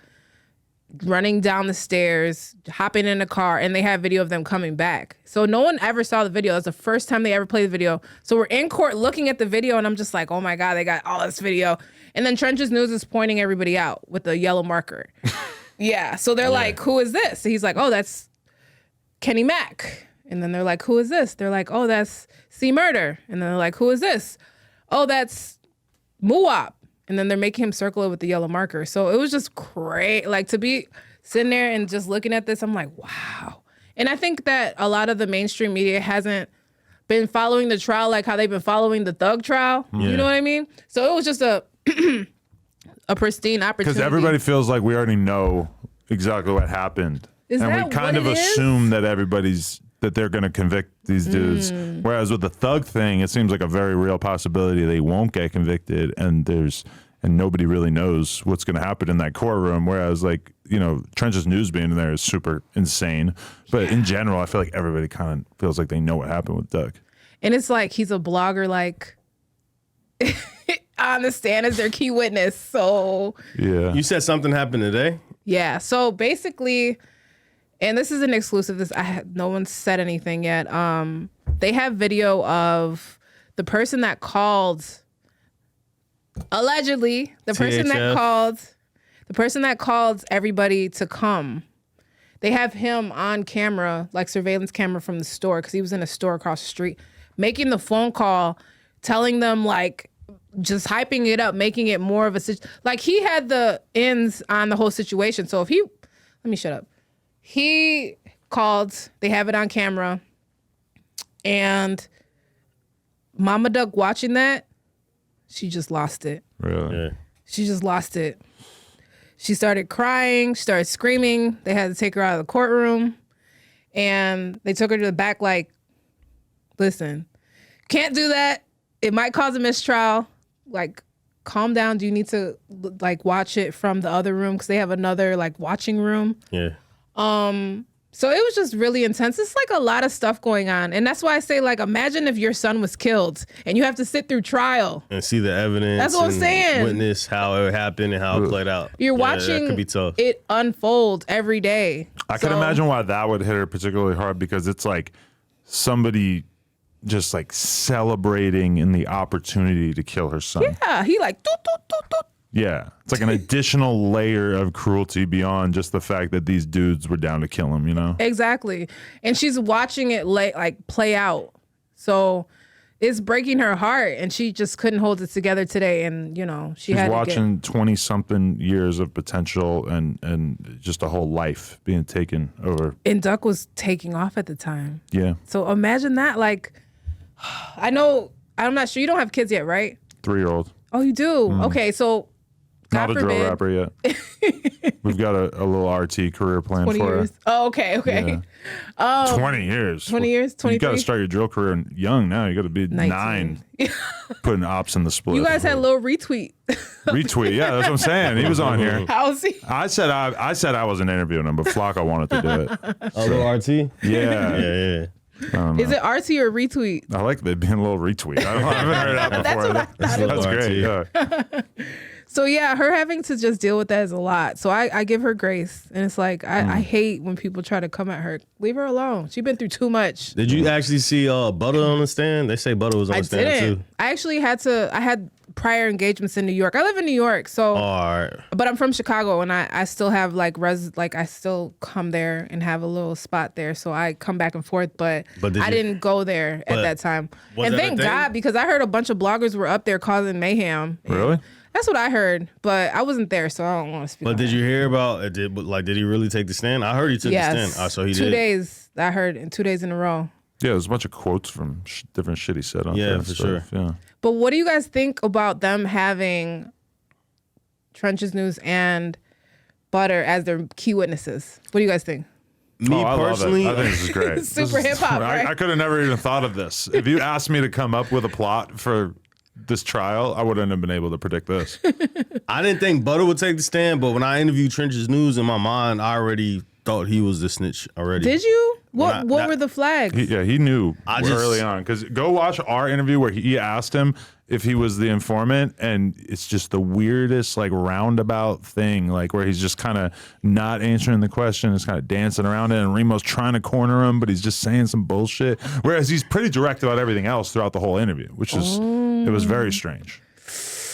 B: running down the stairs, hopping in a car, and they had video of them coming back. So no one ever saw the video. That's the first time they ever played the video. So we're in court looking at the video, and I'm just like, oh my God, they got all this video. And then Trench's News is pointing everybody out with the yellow marker. Yeah. So they're like, who is this? So he's like, oh, that's Kenny Mack. And then they're like, who is this? They're like, oh, that's C Murder. And then they're like, who is this? Oh, that's Muwap. And then they're making him circle it with the yellow marker. So it was just great. Like, to be sitting there and just looking at this, I'm like, wow. And I think that a lot of the mainstream media hasn't been following the trial like how they've been following the Thug trial.
A: Yeah.
B: You know what I mean? So it was just a pristine opportunity.
A: Because everybody feels like we already know exactly what happened.
B: Is
A: and
B: that
A: we kind
B: what
A: of
B: it is?
A: assume that that they're going to convict these dudes. Whereas with the Thug thing, it seems like a very real possibility they won't get convicted, and nobody really knows what's going to happen in that courtroom. Whereas, like, Trench's News being in there is super insane. But in general, I feel like everybody kind of feels like they know what happened with Duck.
B: And it's like he's a blogger, like, on the stand as their key witness. So
A: Yeah.
C: You said something happened today?
B: yeah. So basically, and this is an exclusive. No one's said anything yet. They have video of the person that called. Allegedly, the person that called everybody to come. They have him on camera, like surveillance camera from the store, because he was in a store across the street, making the phone call, telling them, like, just hyping it up, making it more of a like he had the ends on the whole situation. So let me shut up. He called, they have it on camera, and Mama Duck watching that, she just lost it.
A: Really?
C: Yeah.
B: She just lost it. She started crying, she started screaming. They had to take her out of the courtroom, and they took her to the back like, listen, can't do that. It might cause a mistrial. Like, calm down. Do you need to like watch it from the other room? Because they have another like watching room.
C: Yeah.
B: So it was just really intense. It's like a lot of stuff going on. And that's why I say, like, imagine if your son was killed and you have to sit through trial.
C: And see the evidence.
B: That's what I'm
C: and
B: saying.
C: Witness how it happened and how it played out.
B: You're
C: that
B: watching
C: could be tough.
B: it unfold every day.
A: I can imagine why that would hit her particularly hard, because it's like somebody just like celebrating in the opportunity to kill her son.
B: Yeah, he like, doot, doot, doot, doot.
A: Yeah. It's like an additional layer of cruelty beyond just the fact that these dudes were down to kill him, you know?
B: Exactly. And she's watching it like play out. So it's breaking her heart, and she just couldn't hold it together today. And, you know,
A: She's
B: had
A: watching 20-something years of potential and just a whole life being taken over.
B: And Duck was taking off at the time.
A: Yeah.
B: So imagine that. Like, I'm not sure. You don't have kids yet, right?
A: 3-year-old.
B: Oh, you do? Okay, so God
A: Not a
B: forbid.
A: drill rapper yet. We've got a little RT career plan
B: 20
A: for
B: years.
A: her.
B: Oh, okay.
A: Yeah. 20 years.
B: 20 years?
A: You got
B: 23?
A: to start your drill career young now. You got to be 9 putting ops in the split.
B: You guys had a little retweet.
A: Retweet. Yeah, that's what I'm saying. He was on here.
B: How's he?
A: I said I wasn't interviewing him, but Flocka wanted to do it.
C: A little RT?
A: Yeah.
C: Yeah.
B: Is it RT or retweet?
A: I like it being a little retweet. I haven't heard that before.
B: That's what I
A: That's great. Yeah.
B: So yeah, her having to just deal with that is a lot. So I give her grace. And it's like, I hate when people try to come at her. Leave her alone. She's been through too much.
C: Did you actually see Butter on the stand? They say Butter was on
B: I
C: the stand
B: didn't.
C: too.
B: I actually I had prior engagements in New York. I live in New York, so
C: All right.
B: but I'm from Chicago, and I still have I still come there and have a little spot there, so I come back and forth. But I didn't go there at that time.
C: was
B: And
C: that a
B: thank
C: thing?
B: God, because I heard a bunch of bloggers were up there causing mayhem.
A: Really?
B: That's what I heard, but I wasn't there, so I don't want to speak.
C: But
B: on
C: did
B: that.
C: you hear about it? Did he really take the stand? I heard he took the
B: Yes.
C: stand. So he
B: 2
C: did.
B: days. I heard in 2 days in a row.
A: Yeah, there's a bunch of quotes from different shit he said on
C: Yeah,
A: there and
C: for
A: stuff.
C: sure.
A: Yeah.
B: But what do you guys think about them having Trenches News and Butter as their key witnesses? What do you guys think?
C: Me
A: I love it.
C: personally,
A: I think this is great.
B: Super hip-hop, right?
A: I could have never even thought of this. If you asked me to come up with a plot for this trial, I wouldn't have been able to predict this.
C: I didn't think Butter would take the stand, but when I interviewed Trenches News in my mind, I already thought he was the snitch already.
B: Did you? What
C: Not-
B: were the flags?
A: He knew
C: I just-
A: early on. Because go watch our interview where he asked him if he was the informant, and it's just the weirdest like roundabout thing, like where he's just kind of not answering the question, is kind of dancing around it, and Remo's trying to corner him, but he's just saying some bullshit. Whereas he's pretty direct about everything else throughout the whole interview, which is it was very strange.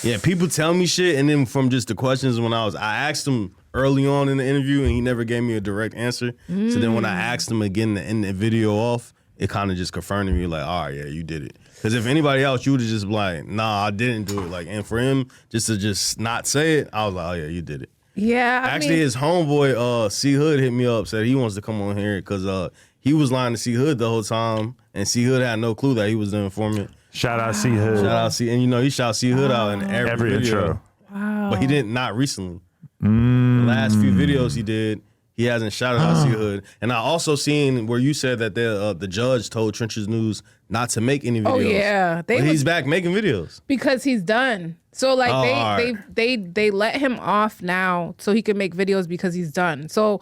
C: Yeah, people tell me shit, and then from just the questions I asked him early on in the interview, and he never gave me a direct answer. So then when I asked him again to end the video off, it kind of just confirmed to me, like, all right, yeah, you did it. Because if anybody else, you would have just been like, nah, I didn't do it. Like, and for him just to just not say it, I was like, oh yeah, you did it.
B: Yeah,
C: Actually, his homeboy, C Hood, hit me up, said he wants to come on here because he was lying to C Hood the whole time, and C Hood had no clue that he was the informant.
A: Shout out C Hood.
C: Shout out C, and you know he shout C Hood out in every video.
A: intro.
B: Wow.
C: But he didn't, not recently. The last few videos he did, he hasn't shouted out C Hood. And I also seen where you said that the judge told Trenches News not to make any videos.
B: Oh yeah,
C: But he's back making videos.
B: because he's done. So like
C: all
B: they let him off now so he could make videos because he's done. So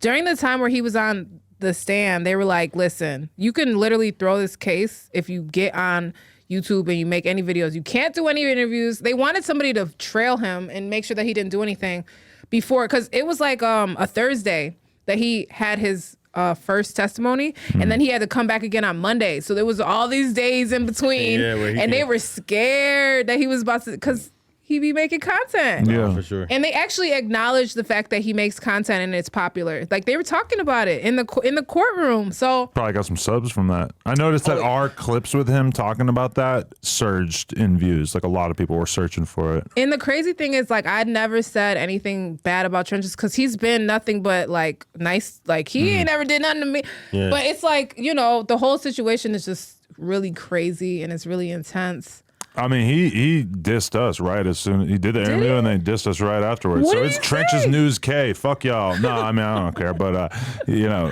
B: during the time where he was on the stand, they were like, listen, you can literally throw this case if you get on YouTube and you make any videos. You can't do any interviews. They wanted somebody to trail him and make sure that he didn't do anything before, because it was like a Thursday that he had his first testimony, and then he had to come back again on Monday. So there was all these days in between,
C: Yeah, where he
B: and they
C: can-
B: were scared that he was about to, because he be making content.
A: Yeah.
C: For sure.
B: And they actually acknowledged the fact that he makes content and it's popular. Like they were talking about it in the courtroom. So
A: Probably got some subs from that. I noticed that our clips with him talking about that surged in views. Like a lot of people were searching for it.
B: and the crazy thing is, like, I'd never said anything bad about Trenches because he's been nothing but like nice. Like he ain't ever did nothing to me.
C: Yeah.
B: But it's like, you know, the whole situation is just really crazy and it's really intense.
A: I mean, he dissed us right as soon as he did the interview, and then dissed us right afterwards.
B: What
A: So
B: did
A: it's
B: he
A: Trenches
B: say?
A: News K. Fuck y'all. No, I mean, I don't care. But, you know,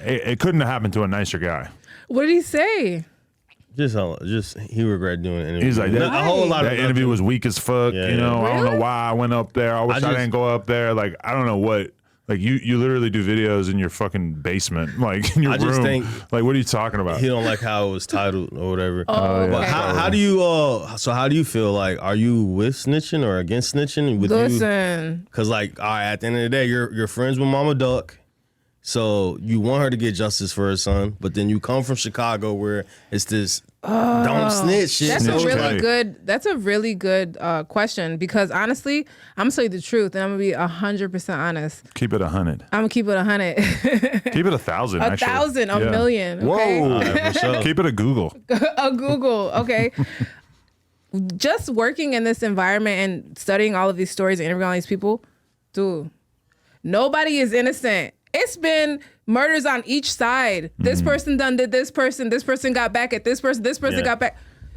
A: it couldn't have happened to a nicer guy.
B: What did he say?
C: Just he regret doing it.
A: He's like,
C: a whole lot of
A: that interview was weak as fuck.
C: Yeah.
A: You know, I don't know
B: Really?
A: why I went up there. I wish I didn't go up there. Like, I don't know what. Like, you literally do videos in your fucking basement, like in your
C: I
A: room.
C: just think
A: like, what are you talking about?
C: He don't like how it was titled or whatever.
B: Oh,
C: But
B: okay.
C: how do you how do you feel? Like, are you with snitching or against snitching? With you?
B: Listen,
C: Because like, all right, at the end of the day, you're friends with Mama Duck. So you want her to get justice for her son, but then you come from Chicago where it's this don't snitch shit.
B: that's
C: So
B: a
C: it's
B: really
C: like-
B: good. That's a really good question because honestly, I'm gonna tell you the truth and I'm gonna be 100% honest.
A: Keep it 100.
B: I'm gonna keep it 100,
A: Keep it 1,000.
B: a
A: actually.
B: thousand, a
A: Yeah.
B: million. Okay?
A: Whoa.
C: All right, for sure.
A: Keep it a Google.
B: A Google. Okay. Just working in this environment and studying all of these stories and interviewing all these people, dude, nobody is innocent. It's been murders on each side. This person did this person got back at this person
C: Yeah.
B: got back.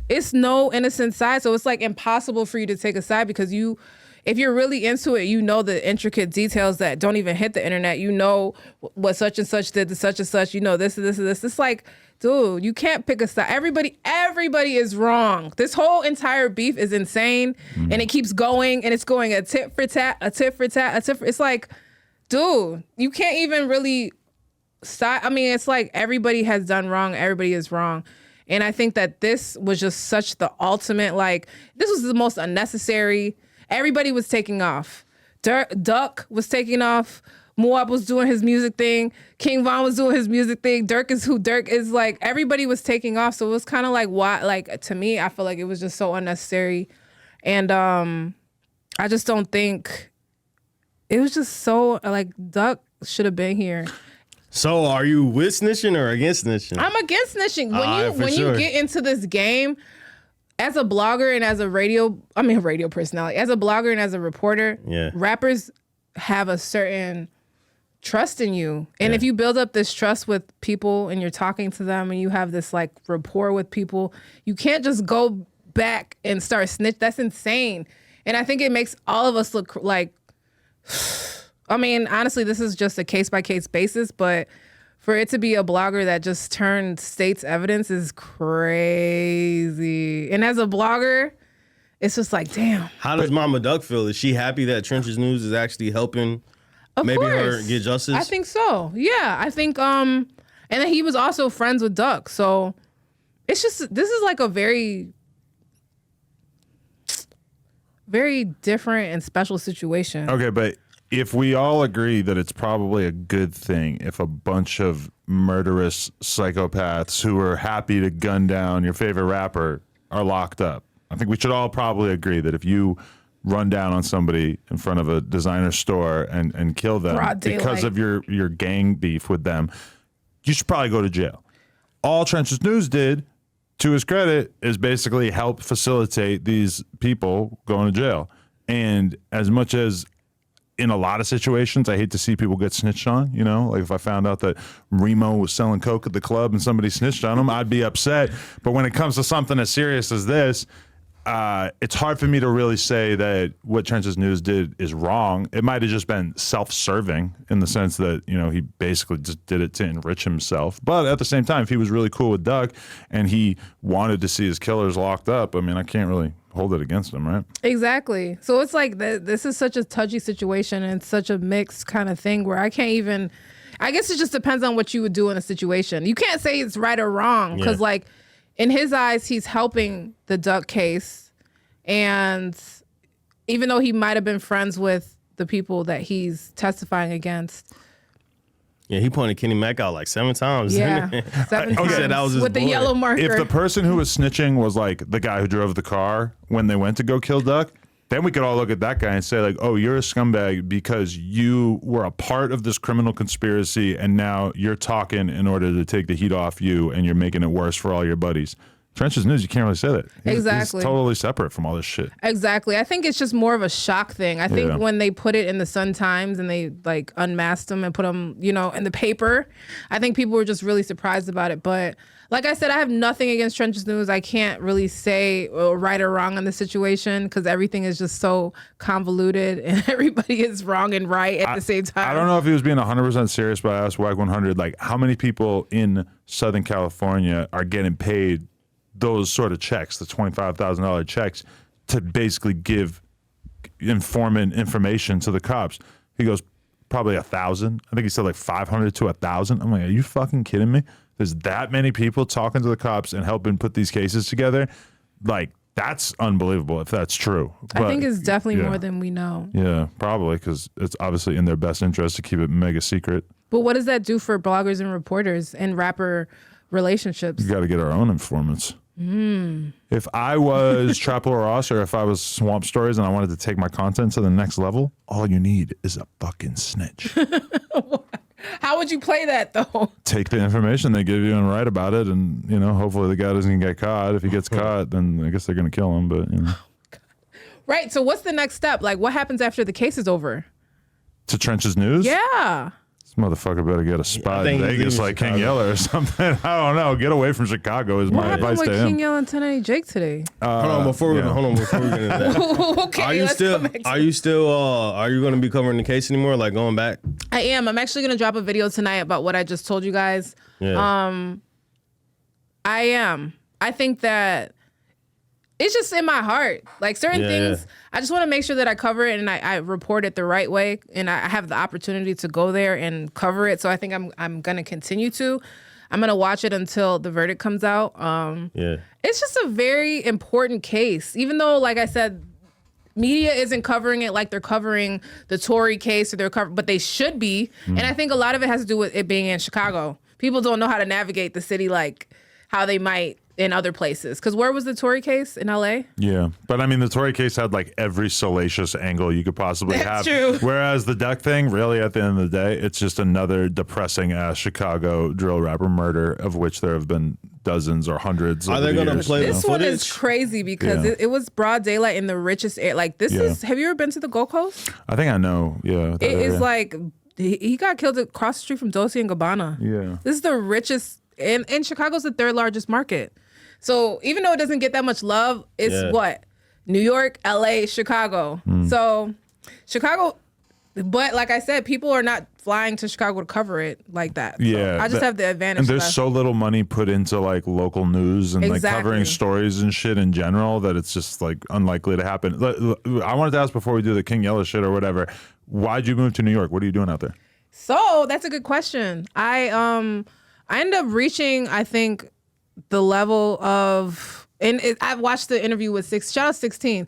B: It's no innocent side. So it's like impossible for you to take a side because if you're really into it, you know the intricate details that don't even hit the internet. You know what such and such did to such and such. You know this and this and this. It's like, dude, you can't pick a side. Everybody is wrong. This whole entire beef is insane, and it keeps going, and it's going a tit for tat, a tit for tat, a tit for. It's like, dude, you can't even really side. I mean, it's like everybody has done wrong. Everybody is wrong. And I think that this was just such the ultimate, like, this was the most unnecessary. Everybody was taking off. Duck was taking off. Moab was doing his music thing. King Von was doing his music thing. Dirk is who Dirk is. Like, everybody was taking off. So it was kind of like, why? Like, to me, I feel like it was just so unnecessary. And I just don't think, it was just so, like, Duck should have been here.
C: So are you with snitching or against snitching?
B: I'm against snitching.
C: For
B: When
C: sure.
B: you get into this game, as a blogger and as a radio personality, as a blogger and as a reporter,
C: Yeah.
B: rappers have a certain trust in you. And if you build up this trust with people and you're talking to them and you have this like rapport with people, you can't just go back and start snitch. That's insane. And I think it makes all of us look like, I mean, honestly, this is just a case-by-case basis, but for it to be a blogger that just turned state's evidence is crazy. And as a blogger, it's just like, damn.
C: How does Mama Duck feel? Is she happy that Trenches News is actually helping
B: Of
C: maybe
B: course.
C: her get justice?
B: I think so. Yeah, I think, and then he was also friends with Duck. So it's just, this is like a very, very different and special situation.
A: Okay, but if we all agree that it's probably a good thing if a bunch of murderous psychopaths who are happy to gun down your favorite rapper are locked up, I think we should all probably agree that if you run down on somebody in front of a designer store and kill them
B: Broad
A: because
B: daylight.
A: of your gang beef with them, you should probably go to jail. All Trenches News did, to his credit, is basically help facilitate these people going to jail. And as much as in a lot of situations, I hate to see people get snitched on, you know, like if I found out that Remo was selling coke at the club and somebody snitched on him, I'd be upset. But when it comes to something as serious as this, it's hard for me to really say that what Trenches News did is wrong. It might have just been self-serving in the sense that, you know, he basically just did it to enrich himself. But at the same time, if he was really cool with Duck and he wanted to see his killers locked up, I mean, I can't really hold it against him, right?
B: Exactly. So it's like this is such a touchy situation and it's such a mixed kind of thing where I can't even, I guess it just depends on what you would do in a situation. You can't say it's right or wrong because like in his eyes, he's helping the Duck case. And even though he might have been friends with the people that he's testifying against.
C: Yeah, he pointed Kenny Mack out like 7 times.
B: Yeah. 7 times
C: said that was his
B: with the
C: boy.
B: yellow marker.
A: If the person who was snitching was like the guy who drove the car when they went to go kill Duck, then we could all look at that guy and say like, oh, you're a scumbag because you were a part of this criminal conspiracy and now you're talking in order to take the heat off you and you're making it worse for all your buddies. Trenches News, you can't really say that.
B: Exactly.
A: He's totally separate from all this shit.
B: Exactly. I think it's just more of a shock thing. I think
A: Yeah.
B: when they put it in the Sun Times and they like unmasked him and put him, you know, in the paper, I think people were just really surprised about it. But like I said, I have nothing against Trenches News. I can't really say right or wrong on the situation because everything is just so convoluted and everybody is wrong and right at the same time.
A: I don't know if he was being 100% serious, but I asked WAG 100, like, how many people in Southern California are getting paid those sort of checks, the $25,000 checks, to basically give informant information to the cops? He goes, probably 1,000. I think he said like 500 to 1,000. I'm like, are you fucking kidding me? There's that many people talking to the cops and helping put these cases together. Like, that's unbelievable if that's true.
B: I
A: But,
B: think it's definitely
A: yeah.
B: more than we know.
A: Yeah, probably, because it's obviously in their best interest to keep it mega secret.
B: But what does that do for bloggers and reporters and rapper relationships?
A: We got to get our own informants. If I was Trapper Ross or if I was Swamp Stories and I wanted to take my content to the next level, all you need is a fucking snitch.
B: How would you play that though?
A: Take the information they give you and write about it, and hopefully the guy doesn't get caught. If he gets caught, then I guess they're gonna kill him. But
B: Right. So what's the next step? Like, what happens after the case is over?
A: to Trench's news,
B: Yeah.
A: this motherfucker better get a spot
C: think
A: in
C: he's
A: Vegas
C: leaving
A: like King
C: Chicago.
A: Yella or something. I don't know. Get away from Chicago is
B: What
A: my
B: happened
A: advice
B: with
A: to
B: King
A: him.
B: Yella and 1080 Jake today?
C: Hold on, before we get into that.
B: Okay,
C: Are you
B: let's
C: still?
B: go back to
C: Are you still? Are you going to be covering the case anymore? Like going back?
B: I am. I'm actually gonna drop a video tonight about what I just told you guys.
C: Yeah.
B: I am. I think that it's just in my heart. Like certain things, I just want to make sure that I cover it and I report it the right way, and I have the opportunity to go there and cover it. So I think I'm gonna continue to. I'm gonna watch it until the verdict comes out.
C: Yeah.
B: It's just a very important case, even though, like I said, media isn't covering it like they're covering the Tory case, or but they should be. And I think a lot of it has to do with it being in Chicago. People don't know how to navigate the city like how they might in other places. Because where was the Tory case? In LA?
A: Yeah, but I mean, the Tory case had like every salacious angle you could possibly
B: That's
A: have.
B: true.
A: Whereas the Duck thing, really, at the end of the day, it's just another depressing ass Chicago drill rapper murder, of which there have been dozens or hundreds.
C: Are
A: over
C: they
A: the
C: gonna
A: years.
C: play the
B: This one is
C: footage?
B: crazy because
A: Yeah.
B: it was broad daylight in the richest area. Like this is, have you ever been to the Gold Coast?
A: I think I know. Yeah, that
B: It is
A: area.
B: like, he got killed across the street from Dolce & Gabbana.
A: Yeah.
B: This is the richest, and Chicago's the third largest market. So even though it doesn't get that much love, it's what? New York, LA, Chicago. So Chicago, but like I said, people are not flying to Chicago to cover it like that. So
A: Yeah,
B: I just have the advantage.
A: And there's
B: left.
A: so little money put into like local news and like covering
B: Exactly.
A: stories and shit in general that it's just like unlikely to happen. I wanted to ask before we do the King Yella shit or whatever, why'd you move to New York? What are you doing out there?
B: So that's a good question. I ended up reaching, I think, the level of, and I watched the interview with shout out 16.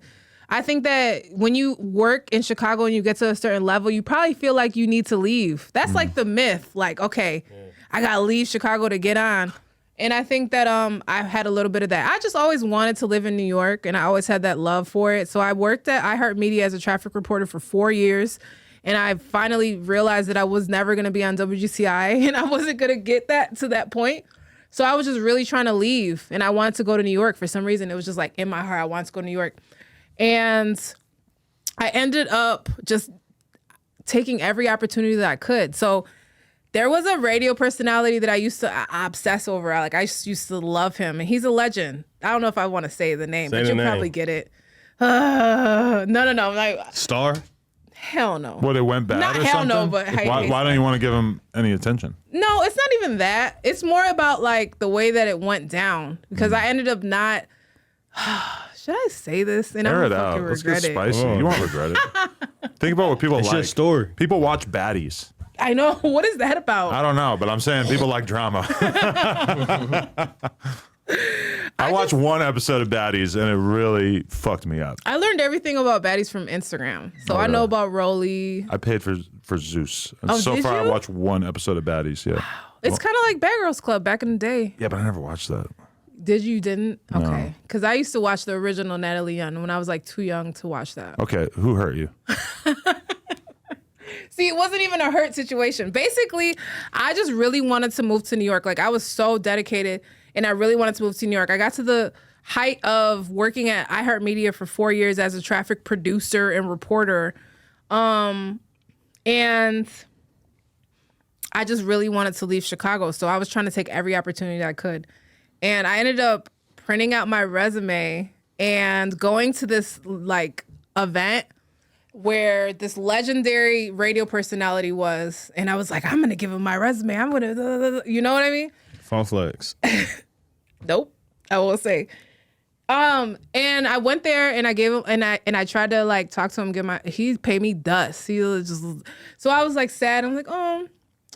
B: I think that when you work in Chicago and you get to a certain level, you probably feel like you need to leave. That's like the myth. Like, okay, I gotta leave Chicago to get on. And I think that I've had a little bit of that. I just always wanted to live in New York, and I always had that love for it. So I worked at iHeartMedia as a traffic reporter for 4 years. And I finally realized that I was never going to be on WGCI, and I wasn't going to get that to that point. So I was just really trying to leave, and I wanted to go to New York for some reason. It was just like in my heart, I wanted to go to New York. And I ended up just taking every opportunity that I could. So there was a radio personality that I used to obsess over. I just used to love him, and he's a legend. I don't know if I want to say the name, but
C: the
B: you'll
C: name.
B: probably get it. No. Like,
C: Star?
B: hell no.
A: What, it went bad
B: Not
A: or
B: hell
A: something?
B: no, but
A: why don't you want to give him any attention?
B: No, it's not even that. It's more about like the way that it went down, because I ended up not. Should I say this? And
A: Air
B: I'm
A: it
B: gonna
A: out.
B: fucking
A: Let's get
B: regret it.
A: spicy. You won't regret it. Think about what people
C: It's
A: like.
C: your story.
A: People watch baddies.
B: I know. What is that about?
A: I don't know, but I'm saying people like drama. I watched one episode of Baddies and it really fucked me up.
B: I learned everything about baddies from Instagram, so I know about Rolly.
A: I paid for Zeus. And
B: Oh,
A: so
B: did
A: far, I
B: you?
A: watched one episode of Baddies. Yeah.
B: It's kind of like Bad Girls Club back in the day.
A: Yeah, but I never watched that.
B: Did you? Didn't? Okay. Because I used to watch the original Natalie Young when I was like too young to watch that.
A: Okay, who hurt you?
B: See, it wasn't even a hurt situation. Basically, I just really wanted to move to New York. Like, I was so dedicated, and I really wanted to move to New York. I got to the height of working at iHeartMedia for 4 years as a traffic producer and reporter. And I just really wanted to leave Chicago. So I was trying to take every opportunity I could. And I ended up printing out my resume and going to this like event where this legendary radio personality was. And I was like, I'm going to give him my resume. I'm going to, you know what I mean?
C: Fun flex.
B: Nope. I will say. And I went there and I gave him and I tried to like talk to him, he paid me dust. He was just, so I was like sad. I'm like, oh,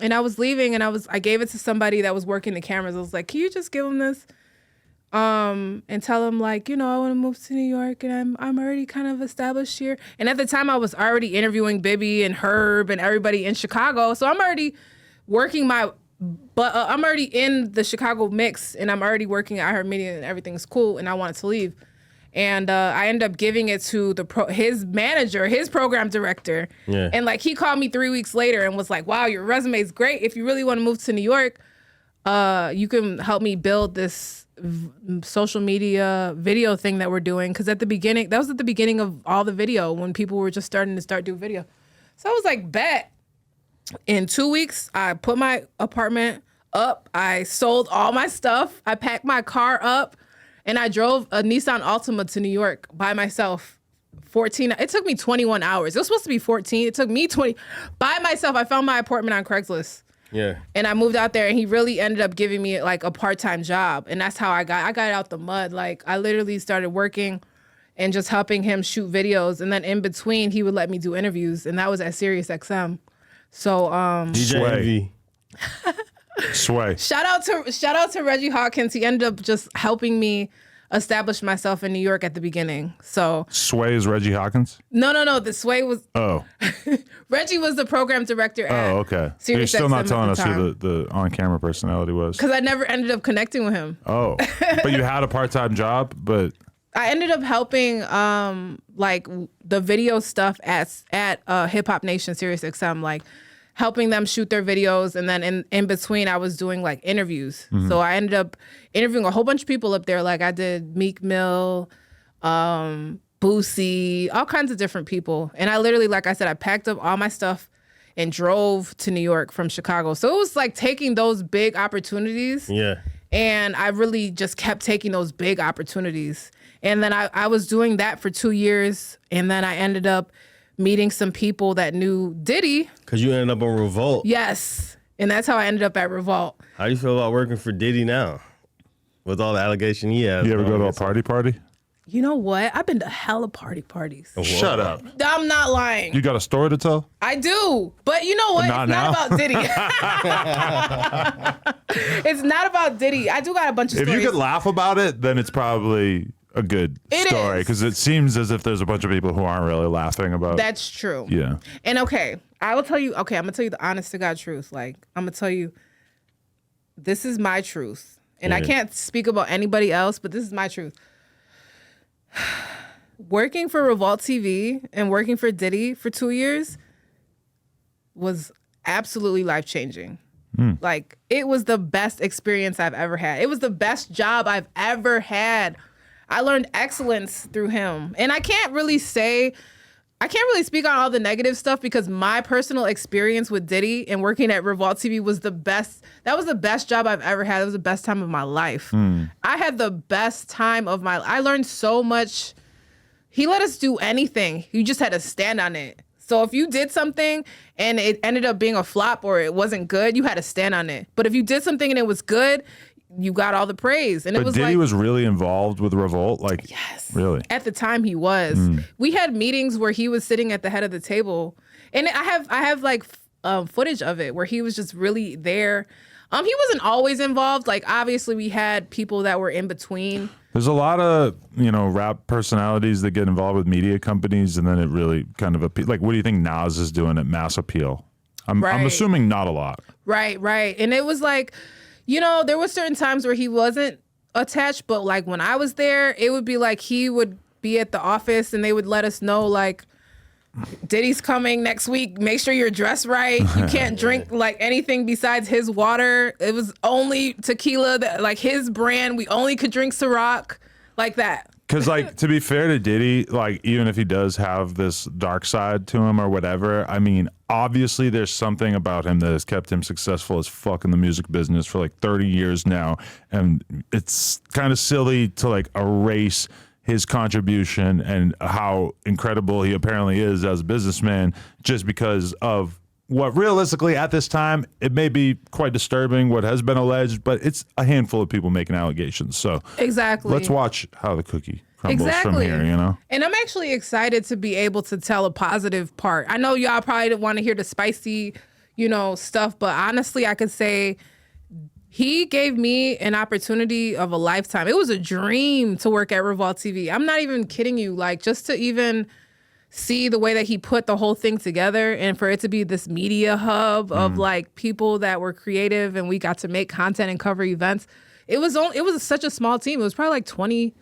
B: and I was leaving and I gave it to somebody that was working the cameras. I was like, can you just give him this? And tell him like, I want to move to New York and I'm already kind of established here. And at the time I was already interviewing Bibby and Herb and everybody in Chicago. So I'm already working I'm already in the Chicago mix and I'm already working at iHeartMedia and everything's cool and I wanted to leave. And I ended up giving it to his manager, his program director.
C: Yeah.
B: And like he called me 3 weeks later and was like, wow, your resume is great. If you really want to move to New York, you can help me build this social media video thing that we're doing. Because that was at the beginning of all the video when people were just starting to do video. So I was like, bet. In 2 weeks, I put my apartment up. I sold all my stuff. I packed my car up, and I drove a Nissan Altima to New York by myself. It took me 21 hours. It was supposed to be 14. It took me 20 by myself. I found my apartment on Craigslist.
C: Yeah.
B: And I moved out there, and he really ended up giving me like a part-time job, and that's how I got out the mud. Like I literally started working and just helping him shoot videos, and then in between, he would let me do interviews, and that was at SiriusXM. So
C: DJ
A: Sway.
B: Shout out to Reggie Hawkins. He ended up just helping me establish myself in New York at the beginning. So
A: Sway is Reggie Hawkins?
B: No. The Sway was Reggie was the program director at
A: okay.
B: Sirius
A: You're still not
B: XM
A: telling
B: at
A: us
B: the time.
A: who the on-camera personality was.
B: Because I never ended up connecting with him.
A: Oh. But you had a part-time job, but
B: I ended up helping like the video stuff at Hip Hop Nation Sirius XM, like helping them shoot their videos, and then in between I was doing like interviews. Mm-hmm. So I ended up interviewing a whole bunch of people up there. Like I did Meek Mill, Boosie, all kinds of different people. And I literally, like I said, I packed up all my stuff and drove to New York from Chicago. So it was like taking those big opportunities.
C: Yeah.
B: And I really just kept taking those big opportunities. And then I was doing that for 2 years. And then I ended up meeting some people that knew Diddy.
C: Because you ended up on Revolt.
B: Yes. And that's how I ended up at Revolt.
C: How do you feel about working for Diddy now? With all the allegation he has.
A: You ever go to a party?
B: You know what? I've been to hella parties.
C: Oh,
A: Shut up.
B: I'm not lying.
A: You got a story to tell?
B: I do. But you know what?
A: Not
B: it's
A: now.
B: not about Diddy. It's not about Diddy. I do got a bunch of
A: If
B: stories.
A: you could laugh about it, then it's probably a good story. Because it seems as if there's a bunch of people who aren't really laughing about it.
B: That's true.
A: Yeah.
B: And okay, I will tell you, I'm going to tell you the honest to God truth. Like, I'm going to tell you, this is my truth. And I can't speak about anybody else, but this is my truth. Working for Revolt TV and working for Diddy for 2 years was absolutely life-changing. Like, it was the best experience I've ever had. It was the best job I've ever had. I learned excellence through him. And I can't really speak on all the negative stuff because my personal experience with Diddy and working at Revolt TV was the best. That was the best job I've ever had. It was the best time of my life. I had the best time of my life. I learned so much. He let us do anything. You just had to stand on it. So if you did something and it ended up being a flop or it wasn't good, you had to stand on it. But if you did something and it was good, you got all the praise. And
A: But
B: it was
A: Diddy
B: like,
A: was really involved with Revolt? Like,
B: yes.
A: Really?
B: At the time he was. We had meetings where he was sitting at the head of the table. And I have like footage of it where he was just really there. He wasn't always involved. Like, obviously we had people that were in between.
A: There's a lot of, rap personalities that get involved with media companies, and then it really kind of like, what do you think Nas is doing at Mass Appeal? I'm assuming not a lot.
B: Right. And it was like, there were certain times where he wasn't attached, but like when I was there, it would be like he would be at the office and they would let us know, like, Diddy's coming next week. Make sure you're dressed right. You can't drink like anything besides his water. It was only tequila, like his brand. We only could drink Ciroc, like that.
A: Because, like, to be fair to Diddy, like, even if he does have this dark side to him or whatever, I mean, obviously there's something about him that has kept him successful as fuck in the music business for like 30 years now. And it's kind of silly to like erase his contribution and how incredible he apparently is as a businessman just because of what realistically at this time, it may be quite disturbing what has been alleged, but it's a handful of people making allegations. So
B: Exactly.
A: let's watch how the cookie crumbles from here, you know?
B: And I'm actually excited to be able to tell a positive part. I know y'all probably didn't want to hear the spicy, stuff, but honestly, I could say he gave me an opportunity of a lifetime. It was a dream to work at Revolt TV. I'm not even kidding you. Like, just to even see the way that he put the whole thing together and for it to be this media hub of like people that were creative and we got to make content and cover events. It was such a small team. It was probably like 20.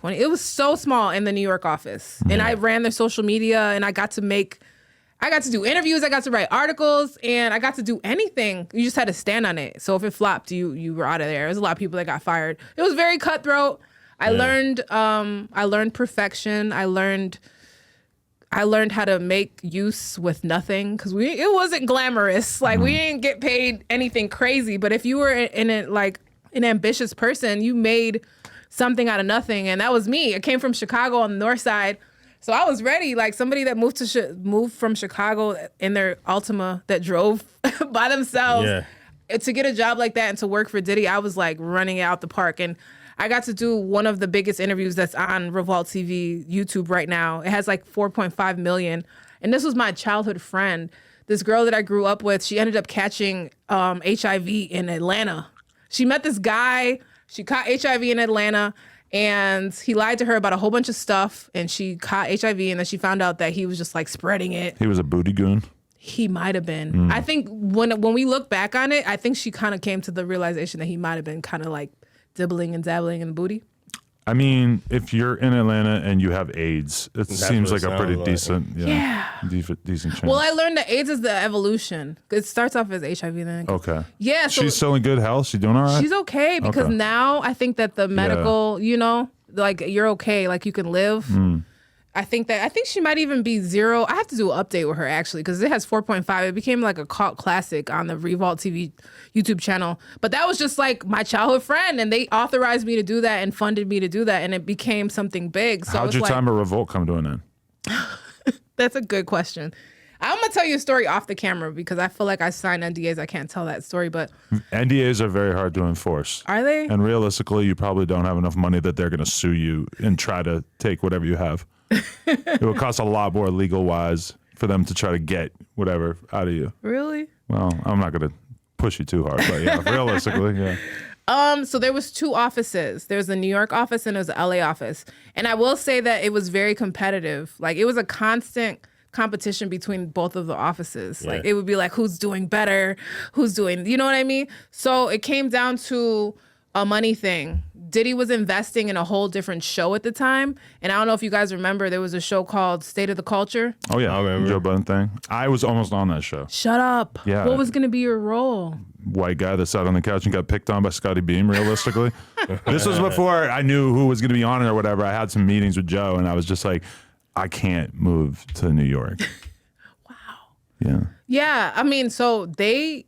B: It was so small in the New York office. And I ran their social media and I got to do interviews, I got to write articles, and I got to do anything. You just had to stand on it. So if it flopped, you were out of there. There's a lot of people that got fired. It was very cutthroat. I learned perfection. I learned how to make use with nothing because it wasn't glamorous. Like we didn't get paid anything crazy. But if you were an ambitious person, you made something out of nothing, and that was me. I came from Chicago on the north side. So I was ready, like somebody that moved from Chicago in their Altima that drove by themselves to get a job like that and to work for Diddy. I was like running out the park, and I got to do one of the biggest interviews that's on Revolt TV YouTube right now. It has like 4.5 million, and this was my childhood friend, this girl that I grew up with. She ended up catching HIV in Atlanta. She met this guy. She caught HIV in Atlanta. And he lied to her about a whole bunch of stuff, and she caught HIV, and then she found out that he was just like spreading it.
A: He was a booty goon.
B: He might have been. I think when we look back on it, I think she kind of came to the realization that he might have been kind of like dibbling and dabbling in the booty.
A: I mean, if you're in Atlanta and you have AIDS, it seems like a pretty decent, decent chance.
B: Well, I learned that AIDS is the evolution. It starts off as HIV, then.
A: Okay.
B: Yeah. So
A: she's still in good health. She's doing all right.
B: She's okay because now I think that the medical, like you're okay, like you can live. I think she might even be 0. I have to do an update with her actually because it has 4.5. It became like a cult classic on the Revolt TV YouTube channel. But that was just like my childhood friend, and they authorized me to do that and funded me to do that, and it became something big. So
A: how'd your time at Revolt come to an end?
B: That's a good question. I'm gonna tell you a story off the camera because I feel like I signed NDAs. I can't tell that story, but
A: NDAs are very hard to enforce.
B: Are they?
A: And realistically, you probably don't have enough money that they're gonna sue you and try to take whatever you have. It would cost a lot more legal wise for them to try to get whatever out of you.
B: Really?
A: Well, I'm not gonna push you too hard, but yeah, realistically, yeah.
B: So there was 2 offices. There's the New York office and there's the LA office. And I will say that it was very competitive. Like it was a constant competition between both of the offices. Like it would be like, who's doing better? Who's doing, you know what I mean? So it came down to a money thing. Diddy was investing in a whole different show at the time. And I don't know if you guys remember, there was a show called State of the Culture.
A: Oh yeah, I remember. Joe Budden thing. I was almost on that show.
B: Shut up.
A: Yeah.
B: What was going to be your role?
A: White guy that sat on the couch and got picked on by Scotty Beam, realistically. This was before I knew who was going to be on it or whatever. I had some meetings with Joe, and I was just like, I can't move to New York.
B: Wow.
A: Yeah.
B: Yeah, I mean, so they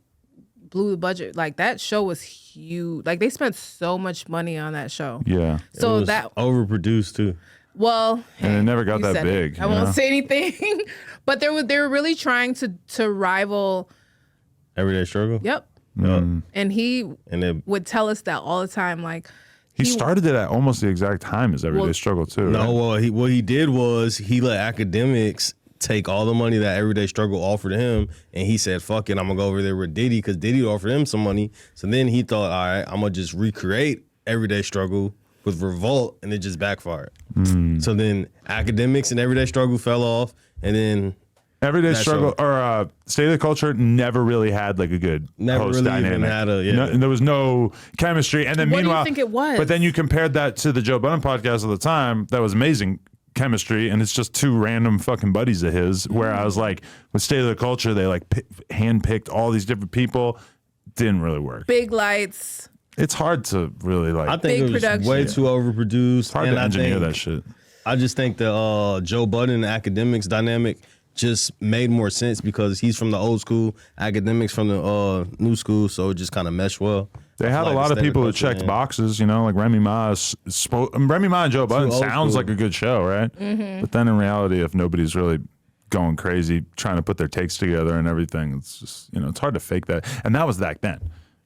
B: blew the budget. Like that show was huge. Like they spent so much money on that show.
A: Yeah.
B: So
C: it was
B: that
C: overproduced too.
B: Well,
A: and it never got
B: you
A: that
B: said
A: big.
B: it. I won't say anything. But they were really trying to rival
C: Everyday Struggle.
B: Yep. And he would tell us that all the time. Like
A: he started it at almost the exact time as Everyday Struggle too.
C: No,
A: right?
C: well, what he did was he let academics take all the money that Everyday Struggle offered him, and he said, fuck it, I'm gonna go over there with Diddy because Diddy offered him some money. So then he thought, all right, I'm gonna just recreate Everyday Struggle with Revolt, and it just backfired. So then academics and Everyday Struggle fell off, and then
A: Everyday Struggle or State of the Culture never really had like a good host
C: really
A: dynamic.
C: even had a
A: There was no chemistry. And then
B: What
A: meanwhile,
B: do you think it was?
A: But then you compared that to the Joe Budden podcast at the time. That was amazing chemistry, and it's just 2 random fucking buddies of his. Where I was like, with State of the Culture, they like handpicked all these different people. Didn't really work.
B: Big lights.
A: It's hard to really like.
C: I think it was
B: production.
C: way too overproduced.
A: It's hard
C: and
A: to engineer that shit.
C: I just think the Joe Budden and academics dynamic just made more sense because he's from the old school, academics from the new school, so it just kind of meshed well.
A: They had a lot of people who checked boxes, you know, like Remy Ma. Remy Ma and Joe Budden sounds like a good show, right? Mm-hmm. But then in reality, if nobody's really going crazy trying to put their takes together and everything. It's just, it's hard to fake that. And that was back then.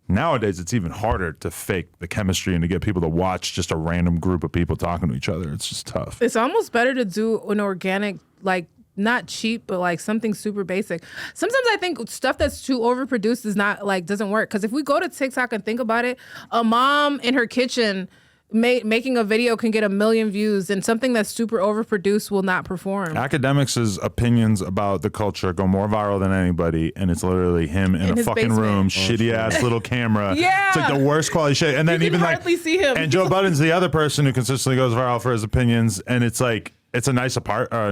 A: Nowadays, it's even harder to fake the chemistry and to get people to watch just a random group of people talking to each other. It's just tough.
B: It's almost better to do an organic, like, not cheap, but like something super basic. Sometimes I think stuff that's too overproduced is not like, doesn't work. Because if we go to TikTok and think about it, a mom in her kitchen making a video can get 1 million views, and something that's super overproduced will not perform.
A: Academics' opinions about the culture go more viral than anybody, and it's literally him in a fucking
B: basement.
A: room, shitty ass little camera.
B: Yeah.
A: It's like the worst quality shit. And then
B: You can
A: even
B: hardly see him.
A: And Joe Budden's the other person who consistently goes viral for his opinions, and it's like it's a nice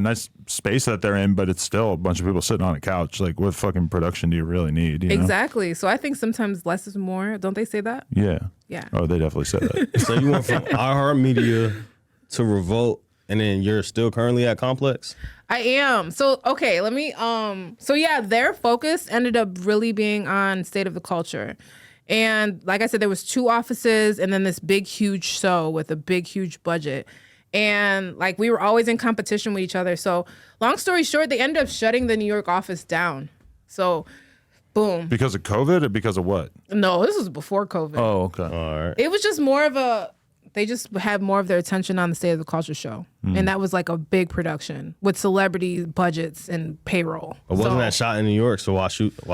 A: nice space that they're in, but it's still a bunch of people sitting on a couch. Like, what fucking production do you really need? You know?
B: Exactly. So I think sometimes less is more. Don't they say that?
A: Yeah.
B: Yeah.
A: Oh, they definitely said that.
C: So you went from iHeartMedia to Revolt, and then you're still currently at Complex?
B: I am. So, okay, let me, so yeah, their focus ended up really being on state of the culture. And like I said, there was 2 offices and then this big, huge show with a big, huge budget. And like, we were always in competition with each other. So long story short, they ended up shutting the New York office down. So boom.
A: Because of COVID or because of what?
B: No, this was before COVID.
A: Oh, okay.
C: All right.
B: It was just more of they just had more of their attention on the State of the Culture show. And that was like a big production with celebrity budgets and payroll.
C: But wasn't that shot in New York? So why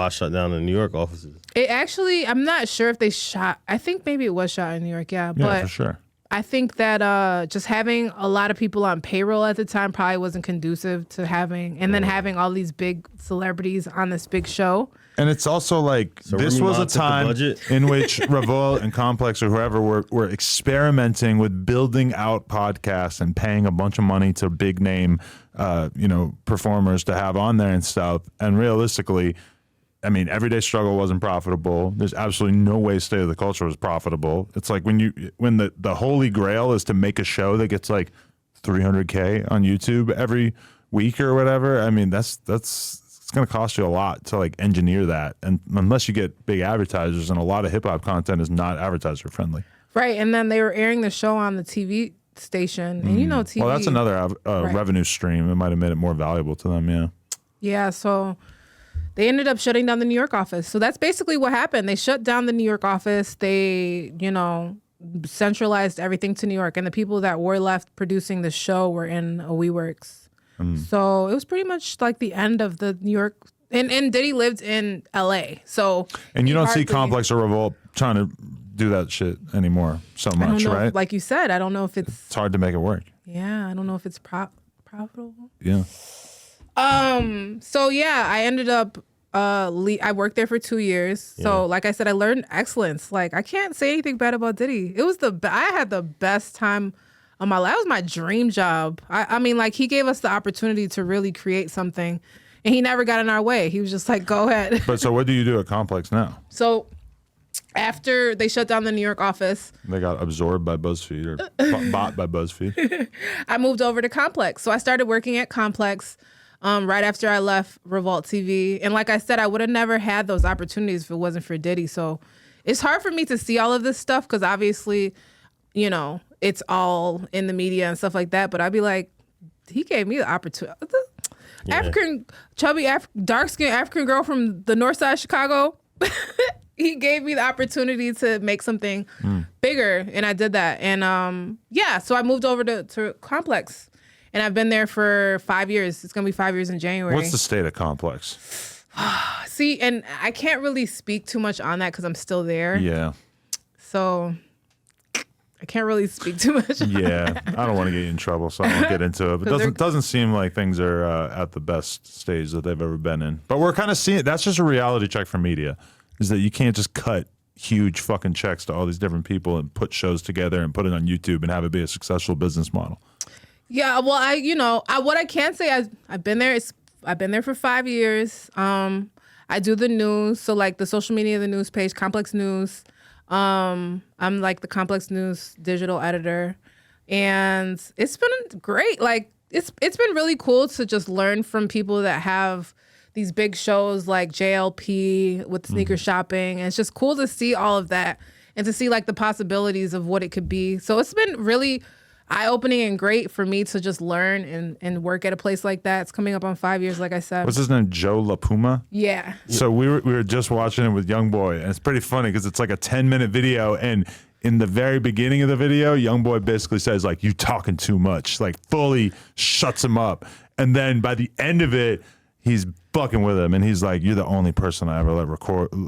C: shut down the New York offices?
B: It actually, I'm not sure if they shot, I think maybe it was shot in New York, yeah.
A: Yeah,
B: But
A: for sure.
B: I think that just having a lot of people on payroll at the time probably wasn't conducive to having, and then having all these big celebrities on this big show.
A: And it's also like, this
C: Remy
A: was a
C: Ma took the
A: time
C: budget.
A: in which Revolt and Complex or whoever were experimenting with building out podcasts and paying a bunch of money to big name, performers to have on there and stuff. And realistically, I mean, Everyday Struggle wasn't profitable. There's absolutely no way State of the Culture was profitable. It's like when the holy grail is to make a show that gets like 300K on YouTube every week or whatever. I mean, that's it's going to cost you a lot to like engineer that. And unless you get big advertisers, and a lot of hip hop content is not advertiser friendly.
B: Right. And then they were airing the show on the TV station. And TV.
A: Well, that's another revenue stream. It might have made it more valuable to them. Yeah.
B: Yeah. So they ended up shutting down the New York office. So that's basically what happened. They shut down the New York office. They, centralized everything to New York. And the people that were left producing the show were in a WeWorks. So it was pretty much like the end of the New York. And Diddy lived in LA. So
A: And you don't see
B: hardly-
A: Complex or Revolt trying to do that shit anymore so
B: I don't
A: much,
B: know,
A: right?
B: like you said, I don't know if
A: It's hard to make it work.
B: I don't know if it's profitable.
A: Yeah.
B: So yeah, I ended up I worked there for 2 years. So like I said, I learned excellence. Like, I can't say anything bad about Diddy. It was I had the best time of my life. That was my dream job. I mean, like, he gave us the opportunity to really create something, and he never got in our way. He was just like, go ahead.
A: But so what do you do at Complex now?
B: So after they shut down the New York office,
A: They got absorbed by BuzzFeed or bought by BuzzFeed.
B: I moved over to Complex. So I started working at Complex right after I left Revolt TV. And like I said, I would have never had those opportunities if it wasn't for Diddy. So it's hard for me to see all of this stuff because obviously, it's all in the media and stuff like that. But I'd be like, he gave me the opportunity. Dark-skinned African girl from the north side of Chicago. He gave me the opportunity to make something bigger, and I did that. And so I moved over to Complex, and I've been there for 5 years. It's gonna be 5 years in January.
A: What's the state of Complex?
B: See, and I can't really speak too much on that because I'm still there.
A: Yeah.
B: So I can't really speak too much.
A: Yeah. I don't want to get you in trouble, so I won't get into it. But doesn't seem like things are at the best stage that they've ever been in. But we're kind of seeing that's just a reality check for media, is that you can't just cut huge fucking checks to all these different people and put shows together and put it on YouTube and have it be a successful business model.
B: Yeah, well, what I can say, I've been there. I've been there for 5 years. I do the news, so like the social media, the news page, Complex News. I'm like the Complex News digital editor, and it's been great. Like it's been really cool to just learn from people that have these big shows like JLP with sneaker shopping, and it's just cool to see all of that and to see like the possibilities of what it could be. So it's been really. eye-opening and great for me to just learn and work at a place like that. It's coming up on 5 years, like I said.
A: What's his name? Joe LaPuma?
B: Yeah.
A: So we were just watching it with Youngboy, and it's pretty funny because it's like a 10-minute video, and in the very beginning of the video, Youngboy basically says, like, you talking too much, like fully shuts him up. And then by the end of it, he's fucking with him, and he's like, you're the only person I ever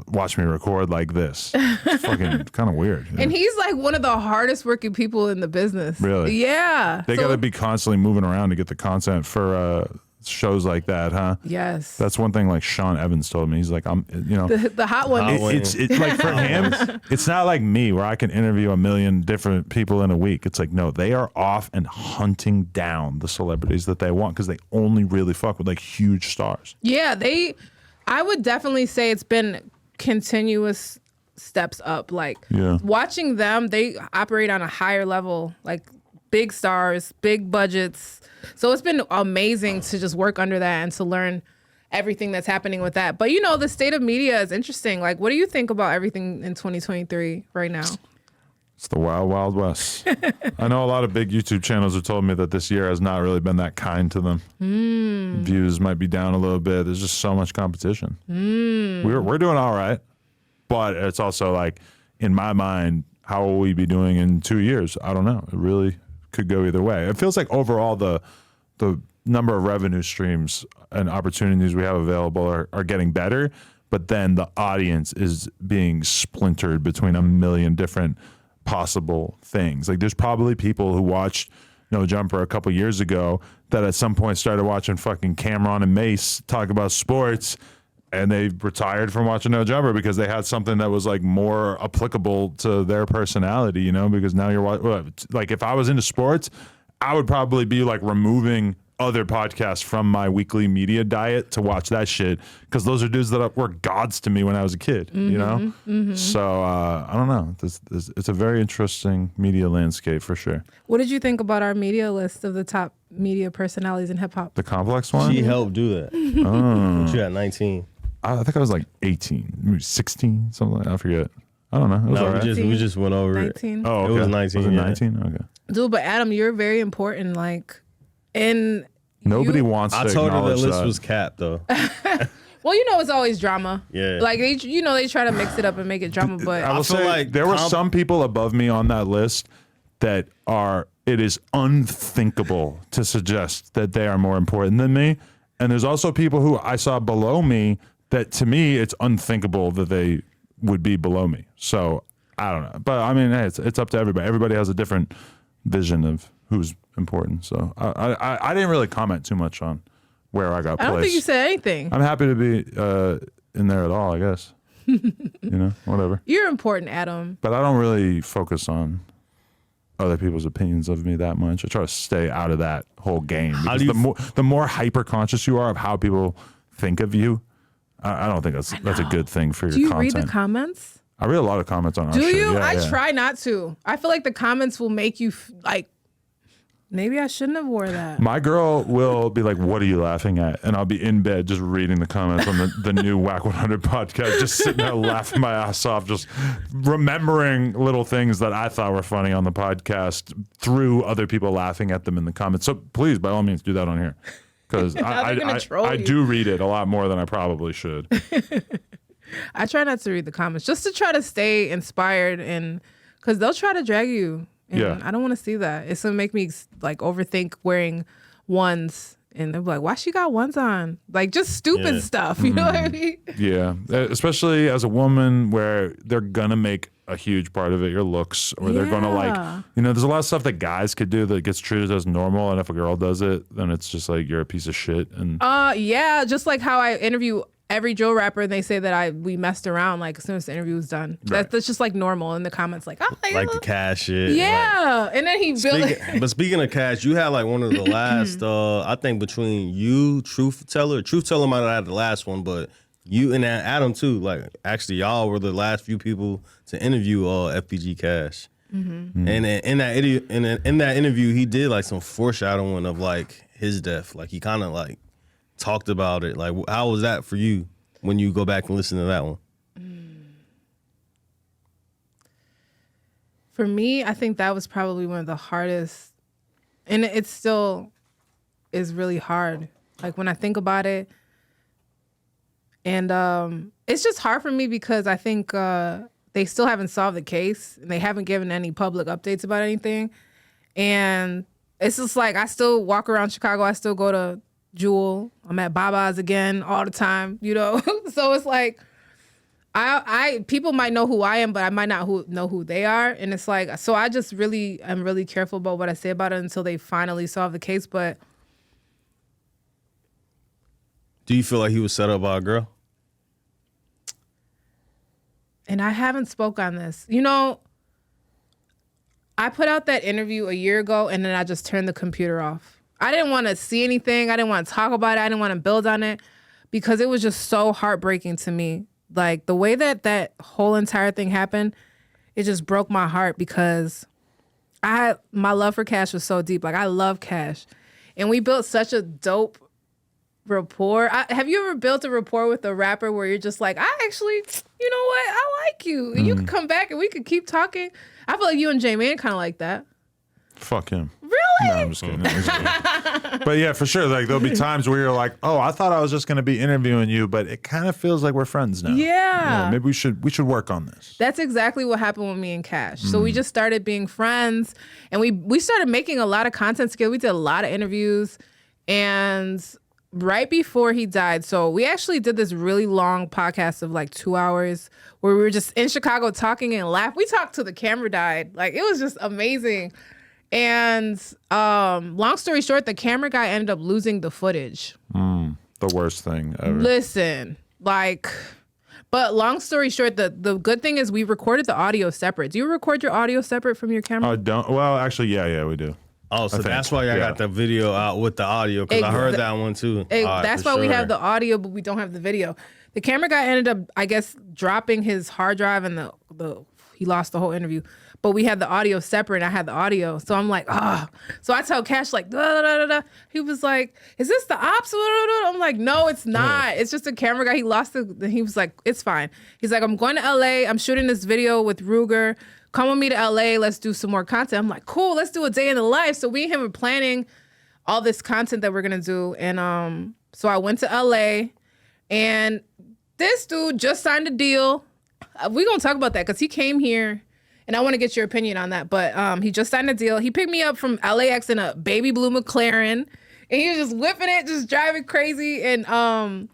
A: watch me record like this. It's fucking kind of weird. Yeah.
B: And he's like one of the hardest working people in the business.
A: Really?
B: Yeah.
A: They got to be constantly moving around to get the content for shows like that, huh?
B: Yes.
A: That's one thing like Sean Evans told me. He's like,
B: The hot one.
A: it's like for him, it's not like me where I can interview a million different people in a week. It's like, no, they are off and hunting down the celebrities that they want because they only really fuck with like huge stars.
B: Yeah, I would definitely say it's been continuous steps up. Like watching them, they operate on a higher level, like big stars, big budgets. So it's been amazing to just work under that and to learn everything that's happening with that. But you know, the state of media is interesting. Like, what do you think about everything in 2023 right now?
A: It's the wild, wild west. I know a lot of big YouTube channels have told me that this year has not really been that kind to them. Views might be down a little bit. There's just so much competition. We're doing all right, but it's also like, in my mind, how will we be doing in 2 years? I don't know. It really could go either way. It feels like overall the number of revenue streams and opportunities we have available are getting better, but then the audience is being splintered between a million different possible things. Like there's probably people who watched No Jumper a couple years ago that at some point started watching fucking Cameron and Mace talk about sports, and they retired from watching No Jumper because they had something that was like more applicable to their personality, you know, because now you're like, if I was into sports, I would probably be like removing other podcasts from my weekly media diet to watch that shit because those are dudes that were gods to me when I was a kid, you know? So I don't know. It's a very interesting media landscape for sure.
B: What did you think about our media list of the top media personalities in hip hop?
A: The complex one?
C: She helped do that. She got 19.
A: I think I was like 18, maybe 16, something like that. I forget. I don't know. It was
C: No,
A: all right.
C: we just went over
B: 19.
C: it.
A: Oh, okay.
C: It was 19.
A: Was it
C: yeah.
A: 19? Okay.
B: Dude, but Adam, you're very important. Like, and
A: Nobody wants to
C: I told her that
A: acknowledge
C: list was capped though.
B: well, you know, it's always drama.
C: Yeah.
B: Like they try to mix it up and make it drama, but
A: I will
C: feel
A: say
C: like
A: there were some people above me on that list that it is unthinkable to suggest that they are more important than me. And there's also people who I saw below me that to me, it's unthinkable that they would be below me. So I don't know. But I mean, hey, it's up to everybody. Everybody has a different vision of who's important. So I didn't really comment too much on where I got placed.
B: I don't think you said anything.
A: I'm happy to be in there at all, I guess. You know, whatever.
B: You're important, Adam.
A: But I don't really focus on other people's opinions of me that much. I try to stay out of that whole game. Because the more hyper conscious you are of how people think of you, I don't think that's a good thing for your content.
B: Do you read the comments?
A: I read a lot of comments on our
B: Do
A: shit.
B: you?
A: Yeah,
B: I try not to. I feel like the comments will make you like, maybe I shouldn't have wore that.
A: My girl will be like, what are you laughing at? And I'll be in bed just reading the comments on the new Whack 100 podcast, just sitting there laughing my ass off, just remembering little things that I thought were funny on the podcast through other people laughing at them in the comments. So please, by all means, do that on here. Because I do read it a lot more than I probably should.
B: I try not to read the comments just to try to stay inspired, and because they'll try to drag you. And
A: Yeah.
B: I don't want to see that. It's gonna make me like overthink wearing ones, and they'll be like, "Why she got ones on?" Like just stupid stuff. You know what I mean?
A: Yeah, especially as a woman, where they're gonna make a huge part of it your looks, or they're gonna like, you know, there's a lot of stuff that guys could do that gets treated as normal, and if a girl does it, then it's just like you're a piece of shit. And
B: yeah, just like how I interview every drill rapper, and they say that we messed around like as soon as the interview was done.
A: Right.
B: That's just like normal in the comments, like, oh,
C: Like the Cash shit.
B: yeah, and then he built.
C: But speaking of Cash, you had like one of the last, I think between you, Truth Teller might have had the last one, but you and Adam too. Like actually, y'all were the last few people to interview FBG Cash. And in that interview, he did like some foreshadowing of like his death. Like he kind of like talked about it. Like how was that for you when you go back and listen to that one?
B: For me, I think that was probably one of the hardest And it still is really hard. Like when I think about it. And it's just hard for me because I think they still haven't solved the case and they haven't given any public updates about anything. And it's just like I still walk around Chicago. I still go to Jewel. I'm at Baba's again all the time, you know? So it's like I people might know who I am, but I might not know who they are. And it's like, so I just really, I'm really careful about what I say about it until they finally solve the case. But
C: do you feel like he was set up by a girl?
B: And I haven't spoke on this. You know, I put out that interview a year ago and then I just turned the computer off. I didn't want to see anything. I didn't want to talk about it. I didn't want to build on it because it was just so heartbreaking to me. Like the way that whole entire thing happened, it just broke my heart because my love for Cash was so deep. Like I love Cash. And we built such a dope rapport. Have you ever built a rapport with a rapper where you're just like, I actually, you know what? I like you. And you could come back and we could keep talking. I feel like you and J-Man kind of like that.
A: Fuck him.
B: Really?
A: No, I'm just kidding. But yeah, for sure. Like there'll be times where you're like, oh, I thought I was just going to be interviewing you, but it kind of feels like we're friends now.
B: Yeah.
A: Maybe we should work on this.
B: That's exactly what happened with me and Cash. So we just started being friends and we started making a lot of content together. We did a lot of interviews and right before he died, so we actually did this really long podcast of like 2 hours where we were just in Chicago talking and laughing. We talked till the camera died. Like it was just amazing. And long story short, the camera guy ended up losing the footage.
A: The worst thing ever.
B: Listen, but long story short, the good thing is we recorded the audio separate. Do you record your audio separate from your camera?
A: Well, actually, yeah, we do.
C: Oh, so that's why I got the video out with the audio, because I heard that one too.
B: That's why we have the audio, but we don't have the video. The camera guy ended up, I guess, dropping his hard drive and he lost the whole interview. But we had the audio separate and I had the audio. So I'm like, So I tell Cash like, da, da, da, da. He was like, is this the ops? I'm like, no, it's not. It's just a camera guy. He lost he was like, it's fine. He's like, I'm going to LA. I'm shooting this video with Ruger. Come with me to LA. Let's do some more content. I'm like, cool. Let's do a day in the life. So we and him were planning all this content that we're going to do. And so I went to LA and this dude just signed a deal. We're going to talk about that because he came here and I want to get your opinion on that. But he just signed a deal. He picked me up from LAX in a baby blue McLaren and he was just whipping it, just driving crazy. And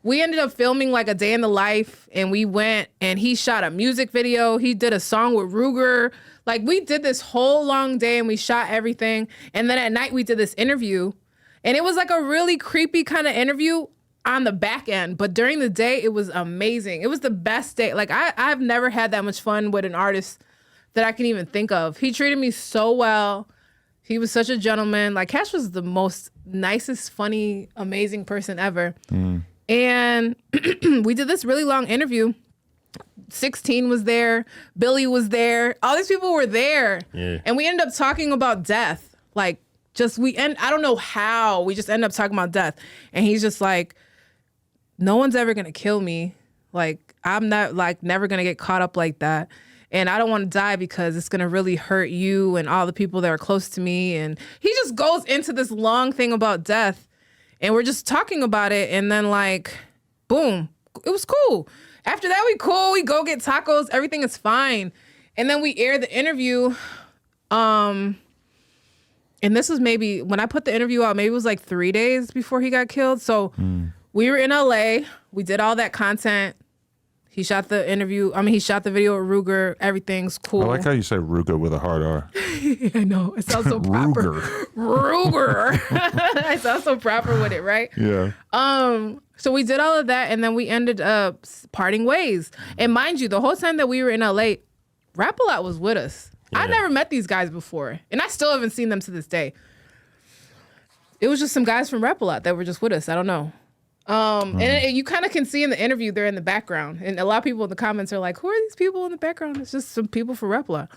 B: we ended up filming like a day in the life and we went and he shot a music video. He did a song with Ruger. Like we did this whole long day and we shot everything. And then at night we did this interview and it was like a really creepy kind of interview on the back end. But during the day, it was amazing. It was the best day. Like I've never had that much fun with an artist that I can even think of. He treated me so well. He was such a gentleman. Like Cash was the most nicest, funny, amazing person ever. And we did this really long interview. 16 was there. Billy was there. All these people were there. Yeah. And we ended up talking about death. Like I don't know how. We just ended up talking about death. And he's just like, no one's ever going to kill me. Like, I'm not never going to get caught up like that. And I don't want to die because it's going to really hurt you and all the people that are close to me. And he just goes into this long thing about death. And we're just talking about it. And then boom, it was cool. After that, we go get tacos. Everything is fine. And then we air the interview. And this was maybe, when I put the interview out, maybe it was 3 days before he got killed. So we were in LA. We did all that content. He shot the he shot the video with Ruger. Everything's cool.
A: I like how you say Ruger with a hard R.
B: I know. It sounds so proper. Ruger. I sound so proper with it, right?
A: Yeah.
B: So we did all of that, and then we ended up parting ways. And mind you, the whole time that we were in LA, Rap-A-Lot was with us. Yeah. I never met these guys before, and I still haven't seen them to this day. It was just some guys from Rap-A-Lot that were just with us. I don't know. And you kind of can see in the interview, they're in the background. And a lot of people in the comments are like, who are these people in the background? It's just some people from Rap-A-Lot.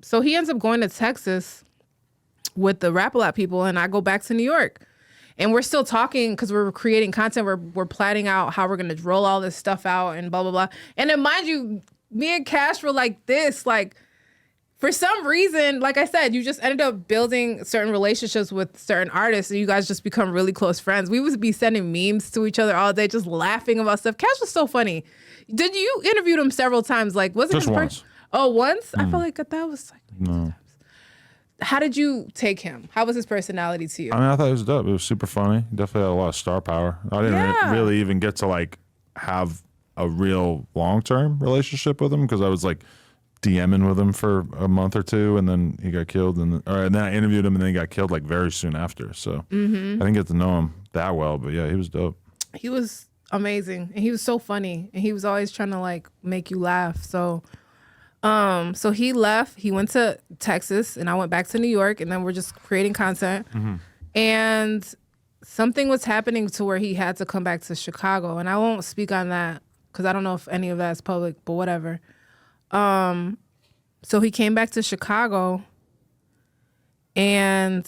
B: So he ends up going to Texas with the Rap-A-Lot people, and I go back to New York. And we're still talking because we're creating content. We're planning out how we're going to roll all this stuff out and blah, blah, blah. And then mind you, me and Cash were like this, for some reason, like I said, you just ended up building certain relationships with certain artists, and you guys just become really close friends. We would be sending memes to each other all day, just laughing about stuff. Cash was so funny. Did you interviewed him several times? Like, was it
A: Just once.
B: Oh, once? I felt like that was like
A: No.
B: How did you take him? How was his personality to you?
A: I mean, I thought it was dope. It was super funny. Definitely had a lot of star power. I didn't really even get to like have a real long-term relationship with him because I was like DMing with him for a month or two, and then he got killed, and then I interviewed him, and then he got killed like very soon after. So I didn't get to know him that well, but yeah, he was dope.
B: He was amazing, and he was so funny, and he was always trying to like make you laugh. So he left. He went to Texas, and I went back to New York, and then we're just creating content. And something was happening to where he had to come back to Chicago, and I won't speak on that because I don't know if any of that is public, but whatever. So he came back to Chicago, and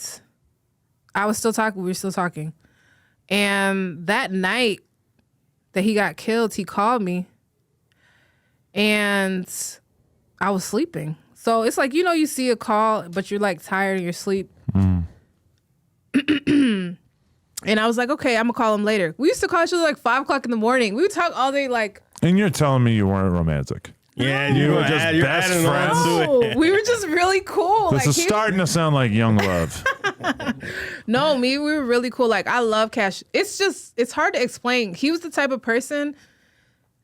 B: I was still talking. We were still talking, and that night that he got killed, he called me, and I was sleeping. So it's like, you see a call, but you're like tired and you're asleep. And I was like, okay, I'm gonna call him later. We used to call each other like 5 o'clock in the morning. We would talk all day like.
A: And you're telling me you weren't romantic?
C: Yeah,
A: you were just best friends.
B: No, we were just really cool.
A: This is starting to sound like young love.
B: No, we were really cool. Like, I love Cash. It's hard to explain. He was the type of person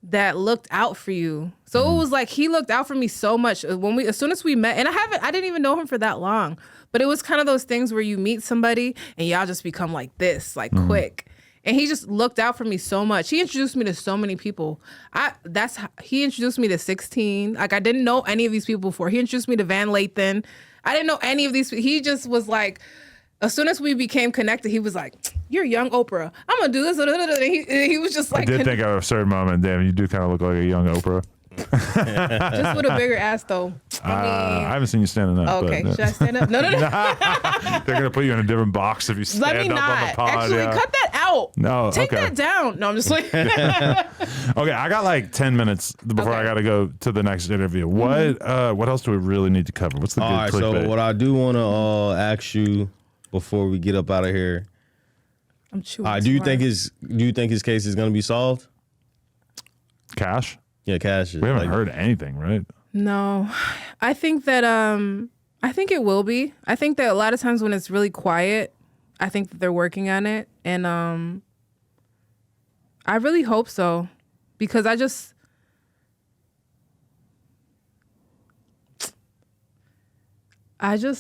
B: that looked out for you. So it was like he looked out for me so much as soon as we met, and I didn't even know him for that long, but it was kind of those things where you meet somebody and y'all just become like this, like quick. And he just looked out for me so much. He introduced me to so many people. He introduced me to 16. Like, I didn't know any of these people before. He introduced me to Van Lathan. I didn't know any of these. He just was like, as soon as we became connected, he was like, "You're young Oprah. I'm gonna do this." And he was just like,
A: I did think at a certain moment, damn, you do kind of look like a young Oprah.
B: just with a bigger ass though.
A: I haven't seen you standing up.
B: Okay,
A: but,
B: should I stand up? No.
A: They're gonna put you in a different box if you stand
B: Let me
A: up
B: not.
A: on the pod.
B: Actually,
A: yeah.
B: cut that out.
A: No,
B: Take
A: okay.
B: that down. No, I'm just like.
A: Okay, I got like 10 minutes before I got to go to the next interview. What else do we really need to cover? What's the
C: All right,
A: good clickbait?
C: so what I do want to ask you before we get up out of here.
B: I'm chewing.
C: Do you think his case is going to be solved?
A: Cash?
C: Yeah, Cash.
A: We haven't heard anything, right?
B: No, I think that I think it will be. I think that a lot of times when it's really quiet, I think that they're working on it, and I really hope so, because I just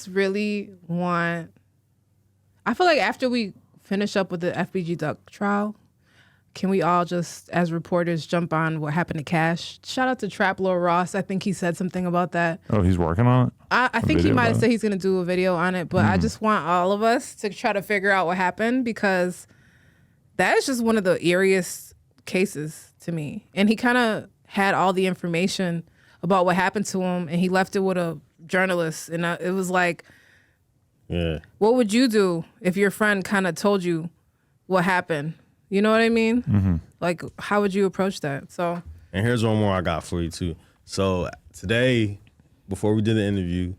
B: really want. I feel like after we finish up with the FBG Duck trial, can we all just, as reporters, jump on what happened to Cash? Shout out to Trap Lord Ross. I think he said something about that.
A: Oh, he's working on it?
B: I think he might have said he's going to do a video on it, but I just want all of us to try to figure out what happened, because that is just one of the eeriest cases to me. And he kind of had all the information about what happened to him, and he left it with a journalist. And it was like,
C: Yeah.
B: what would you do if your friend kind of told you what happened? You know what I mean? Like, how would you approach that? So,
C: And here's one more I got for you too. So today, before we did the interview,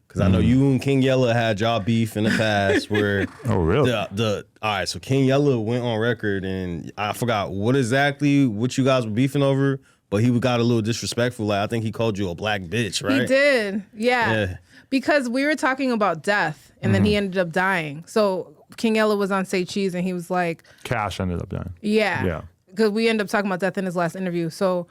C: because I know you and King Yella had y'all beef in the past, where
A: Oh, really?
C: all right. So King Yella went on record, and I forgot what you guys were beefing over, but he got a little disrespectful. Like, I think he called you a black bitch, right?
B: he did. Yeah. Because we were talking about death, and then he ended up dying. So King Yella was on Say Cheese, and he was like,
A: Cash ended up dying.
B: yeah.
A: Yeah.
B: Because we ended up talking about death in his last interview. So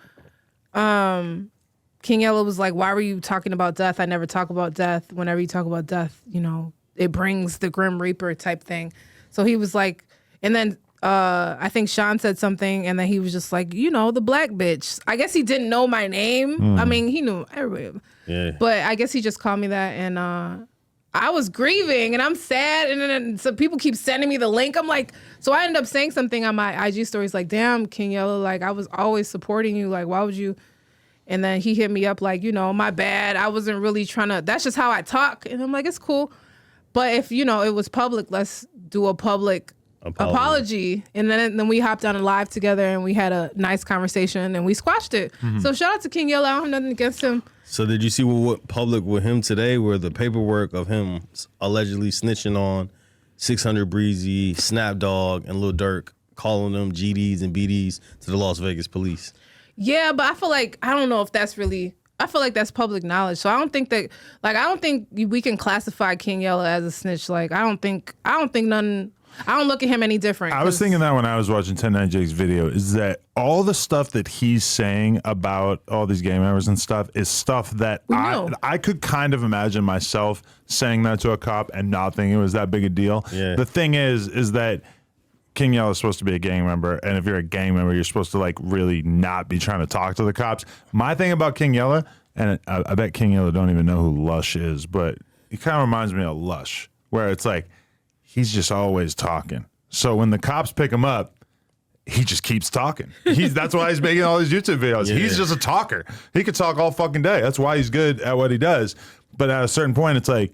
B: King Yella was like, why were you talking about death? I never talk about death. Whenever you talk about death, it brings the Grim Reaper type thing. So he was like, and then I think Sean said something, and then he was just like, the black bitch. I guess he didn't know my name. I mean, he knew everybody.
C: Yeah.
B: But I guess he just called me that, and I was grieving, and I'm sad, and then so people keep sending me the link. I'm like, so I ended up saying something on my IG stories like, damn, King Yella, like, I was always supporting you. Like, why would you? And then he hit me up like, my bad. I wasn't really trying to, that's just how I talk. And I'm like, it's cool. But if, it was public, let's do a public apology. And then we hopped on a live together and we had a nice conversation and we squashed it. So shout out to King Yella. I don't have nothing against him.
C: So did you see what went public with him today, where the paperwork of him allegedly snitching on 600 Breezy, Snap Dogg, and Lil Durk, calling them GDs and BDs to the Las Vegas police?
B: Yeah, but I feel like, I don't know if that's really, I feel like that's public knowledge. So I don't think that, like, I don't think we can classify King Yella as a snitch. Like, I don't think nothing, I don't look at him any different.
A: I was thinking that when I was watching 10-9 Jake's video, is that all the stuff that he's saying about all these gang members and stuff is stuff that I could kind of imagine myself saying that to a cop and not thinking it was that big a deal.
C: Yeah.
A: The thing is that King Yella is supposed to be a gang member, and if you're a gang member, you're supposed to like really not be trying to talk to the cops. My thing about King Yella, and I bet King Yella don't even know who Lush is, but it kind of reminds me of Lush, where it's like he's just always talking. So when the cops pick him up, he just keeps talking. That's why he's making all these YouTube videos. Yeah. He's just a talker. He could talk all fucking day. That's why he's good at what he does. But at a certain point, it's like,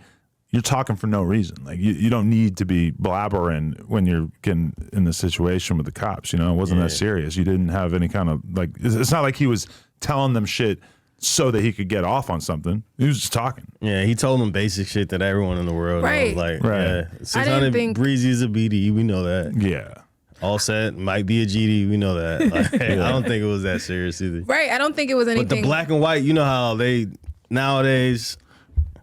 A: you're talking for no reason. Like you don't need to be blabbering when you're getting in the situation with the cops. You know, it wasn't that serious. You didn't have any kind of like. It's not like he was telling them shit so that he could get off on something. He was just talking.
C: Yeah, he told them basic shit that everyone in the world knows. Like,
A: right.
C: 600 Breezy is a BD. We know that.
A: Yeah.
C: All set might be a GD. We know that. Like, I don't think it was that serious either.
B: Right. I don't think it was anything.
C: But the black and white, you know how they nowadays.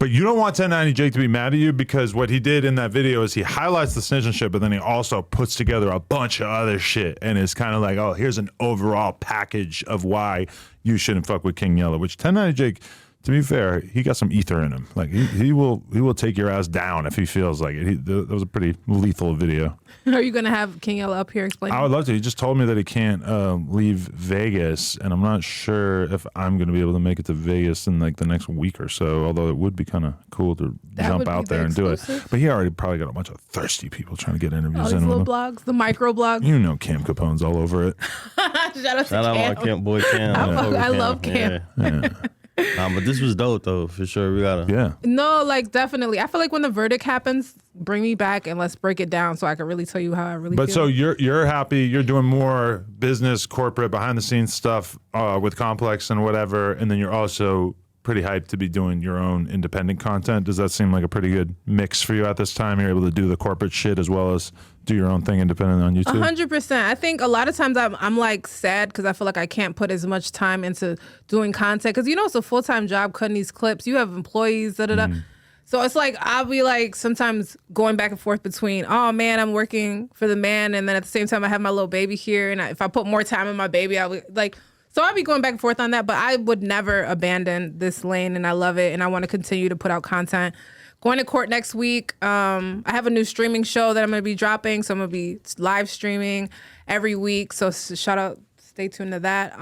A: But you don't want 1090 Jake to be mad at you, because what he did in that video is he highlights the snitch and shit, but then he also puts together a bunch of other shit and is kind of like, oh, here's an overall package of why you shouldn't fuck with King Yella. Which 1090 Jake, to be fair, he got some ether in him. Like he will take your ass down if he feels like it. That was a pretty lethal video.
B: Are you gonna have King Yella up here explaining?
A: I would love to. He just told me that he can't leave Vegas, and I'm not sure if I'm gonna be able to make it to Vegas in like the next week or so. Although it would be kind of cool to jump out there and do it. But he already probably got a bunch of thirsty people trying to get interviews
B: all these
A: in with
B: little
A: him.
B: blogs, the micro blogs.
A: You know, Cam Capone's all over it.
B: Shout
C: out my Camp boy Cam.
B: I love Cam.
A: Yeah.
C: But this was dope though, for sure. We gotta.
A: Yeah.
B: No, like definitely. I feel like when the verdict happens, bring me back and let's break it down so I can really tell you how I really feel.
A: But so you're happy. You're doing more business, corporate, behind the scenes stuff with Complex and whatever, and then you're also pretty hyped to be doing your own independent content. Does that seem like a pretty good mix for you at this time? You're able to do the corporate shit as well as do your own thing independent on YouTube?
B: 100%. I think a lot of times I'm like sad because I feel like I can't put as much time into doing content because, you know, it's a full-time job cutting these clips. You have employees, So it's like I'll be like sometimes going back and forth between, oh man, I'm working for the man, and then at the same time I have my little baby here, and if I put more time in my baby, I would like. So I'll be going back and forth on that, but I would never abandon this lane, and I love it, and I want to continue to put out content. Going to court next week. I have a new streaming show that I'm going to be dropping, so I'm going to be live streaming every week. So shout out, stay tuned to that.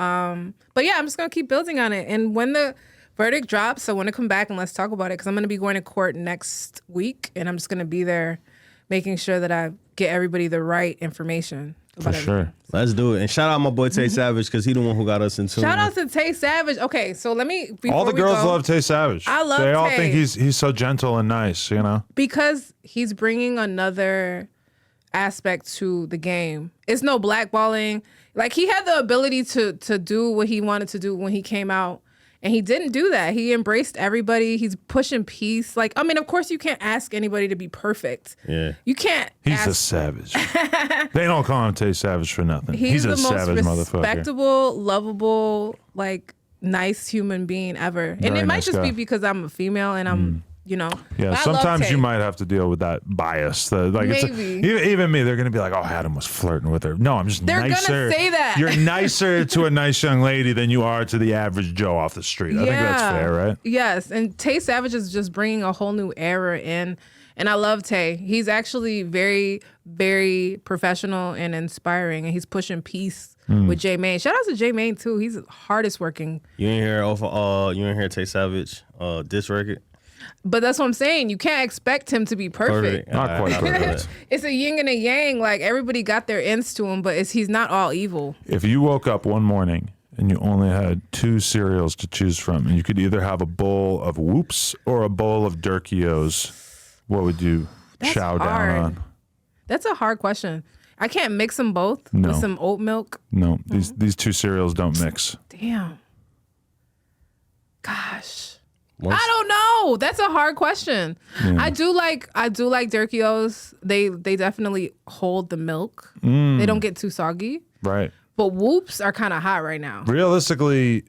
B: But yeah, I'm just going to keep building on it. And when the verdict drops, I want to come back and let's talk about it because I'm going to be going to court next week, and I'm just going to be there making sure that I get everybody the right information.
A: For sure.
C: Let's do it. And shout out my boy Tay Savage because he the one who got us into it.
B: Shout out to Tay Savage. Okay, so let me.
A: All the girls love Tay Savage.
B: I love Tay.
A: They all think he's so gentle and nice, you know?
B: Because he's bringing another aspect to the game. It's no blackballing. Like, he had the ability to do what he wanted to do when he came out. And he didn't do that. He embraced everybody. He's pushing peace. Like, I mean, of course, you can't ask anybody to be perfect.
C: Yeah.
B: You can't.
A: He's a savage. They don't call him Tay Savage for nothing.
B: He's
A: a
B: the
A: savage
B: most
A: motherfucker.
B: respectable, lovable, like, nice human being ever. And
A: Very
B: it might
A: nice
B: just
A: guy.
B: be because I'm a female and I'm, you know.
A: Yeah,
B: but
A: sometimes you might have to deal with that bias. Like
B: Maybe.
A: Even me, they're going to be like, oh, Adam was flirting with her. No, I'm just
B: They're
A: nicer.
B: gonna say that.
A: You're nicer to a nice young lady than you are to the average Joe off the street. I think that's fair, right?
B: Yes, and Tay Savage is just bringing a whole new era in. And I love Tay. He's actually very, very professional and inspiring, and he's pushing peace with J Mane. Shout out to J Mane too. He's the hardest working.
C: You ain't hear Tay Savage diss record?
B: But that's what I'm saying. You can't expect him to be perfect.
A: Not quite perfect.
B: It's a yin and a yang. Like, everybody got their ends to him, but he's not all evil.
A: If you woke up one morning and you only had 2 cereals to choose from, and you could either have a bowl of Whoops or a bowl of Durkios, what would you chow down on?
B: That's a hard question. I can't mix them both
A: No.
B: with some oat milk.
A: No, these two cereals don't mix.
B: Damn. Gosh.
C: Once-
B: I don't know. That's a hard question. I do like Drea O's. They definitely hold the milk. They don't get too soggy.
A: Right.
B: But Whoops are kind of hot right now.
A: Realistically,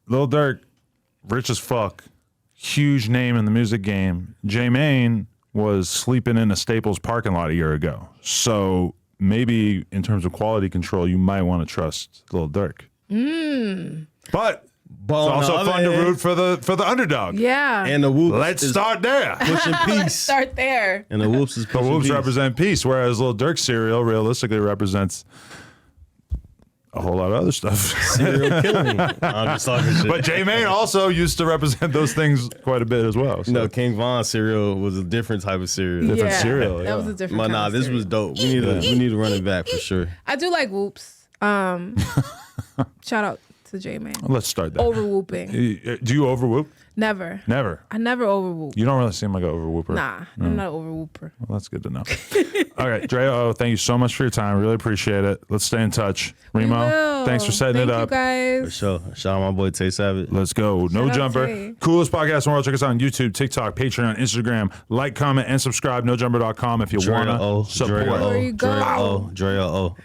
A: Lil Durk, rich as fuck, huge name in the music game. J-Mane was sleeping in a Staples parking lot a year ago. So maybe in terms of quality control, you might want to trust Lil Durk. But it's also fun to root for the underdog.
B: Yeah.
C: And the Whoops
A: Let's
C: is
A: start there.
C: pushing
B: Let's
C: peace.
B: start there.
C: And the Whoops is
A: The
C: pushing
A: Whoops
C: peace.
A: represent peace, whereas Lil Durk's cereal realistically represents a whole lot of other stuff.
C: Serial killing. I'm just talking shit.
A: But J-Mane also used to represent those things quite a bit as well. So.
C: No, King Von cereal was a different type of cereal.
A: Different cereal,
B: That
A: yeah.
B: was a different
C: But
B: kind
C: nah,
B: of
C: this
B: cereal.
C: was dope. We need to run it back for sure.
B: I do like Whoops. Shout out to J-Mane.
A: Let's start there.
B: Over whooping.
A: Do you overwhoop?
B: Never.
A: Never.
B: I never over whoop.
A: You don't really seem like an overwhooper.
B: Nah, I'm not an over whooper.
A: Well, that's good to know. All right, Drea O, thank you so much for your time. Really appreciate it. Let's stay in touch. Remo,
B: Will.
A: thanks for setting
B: Thank
A: it up.
B: you guys.
C: For sure. Shout out my boy Tay Savage.
A: Let's go. No
B: out
A: Jumper.
B: Tay.
A: Coolest podcast in the world. Check us out on YouTube, TikTok, Patreon, Instagram. Like, comment, and subscribe. NoJumper.com if you want
C: Drea O.
A: to support.
C: Drea O.
B: There you go.
C: Drea O. Drea O.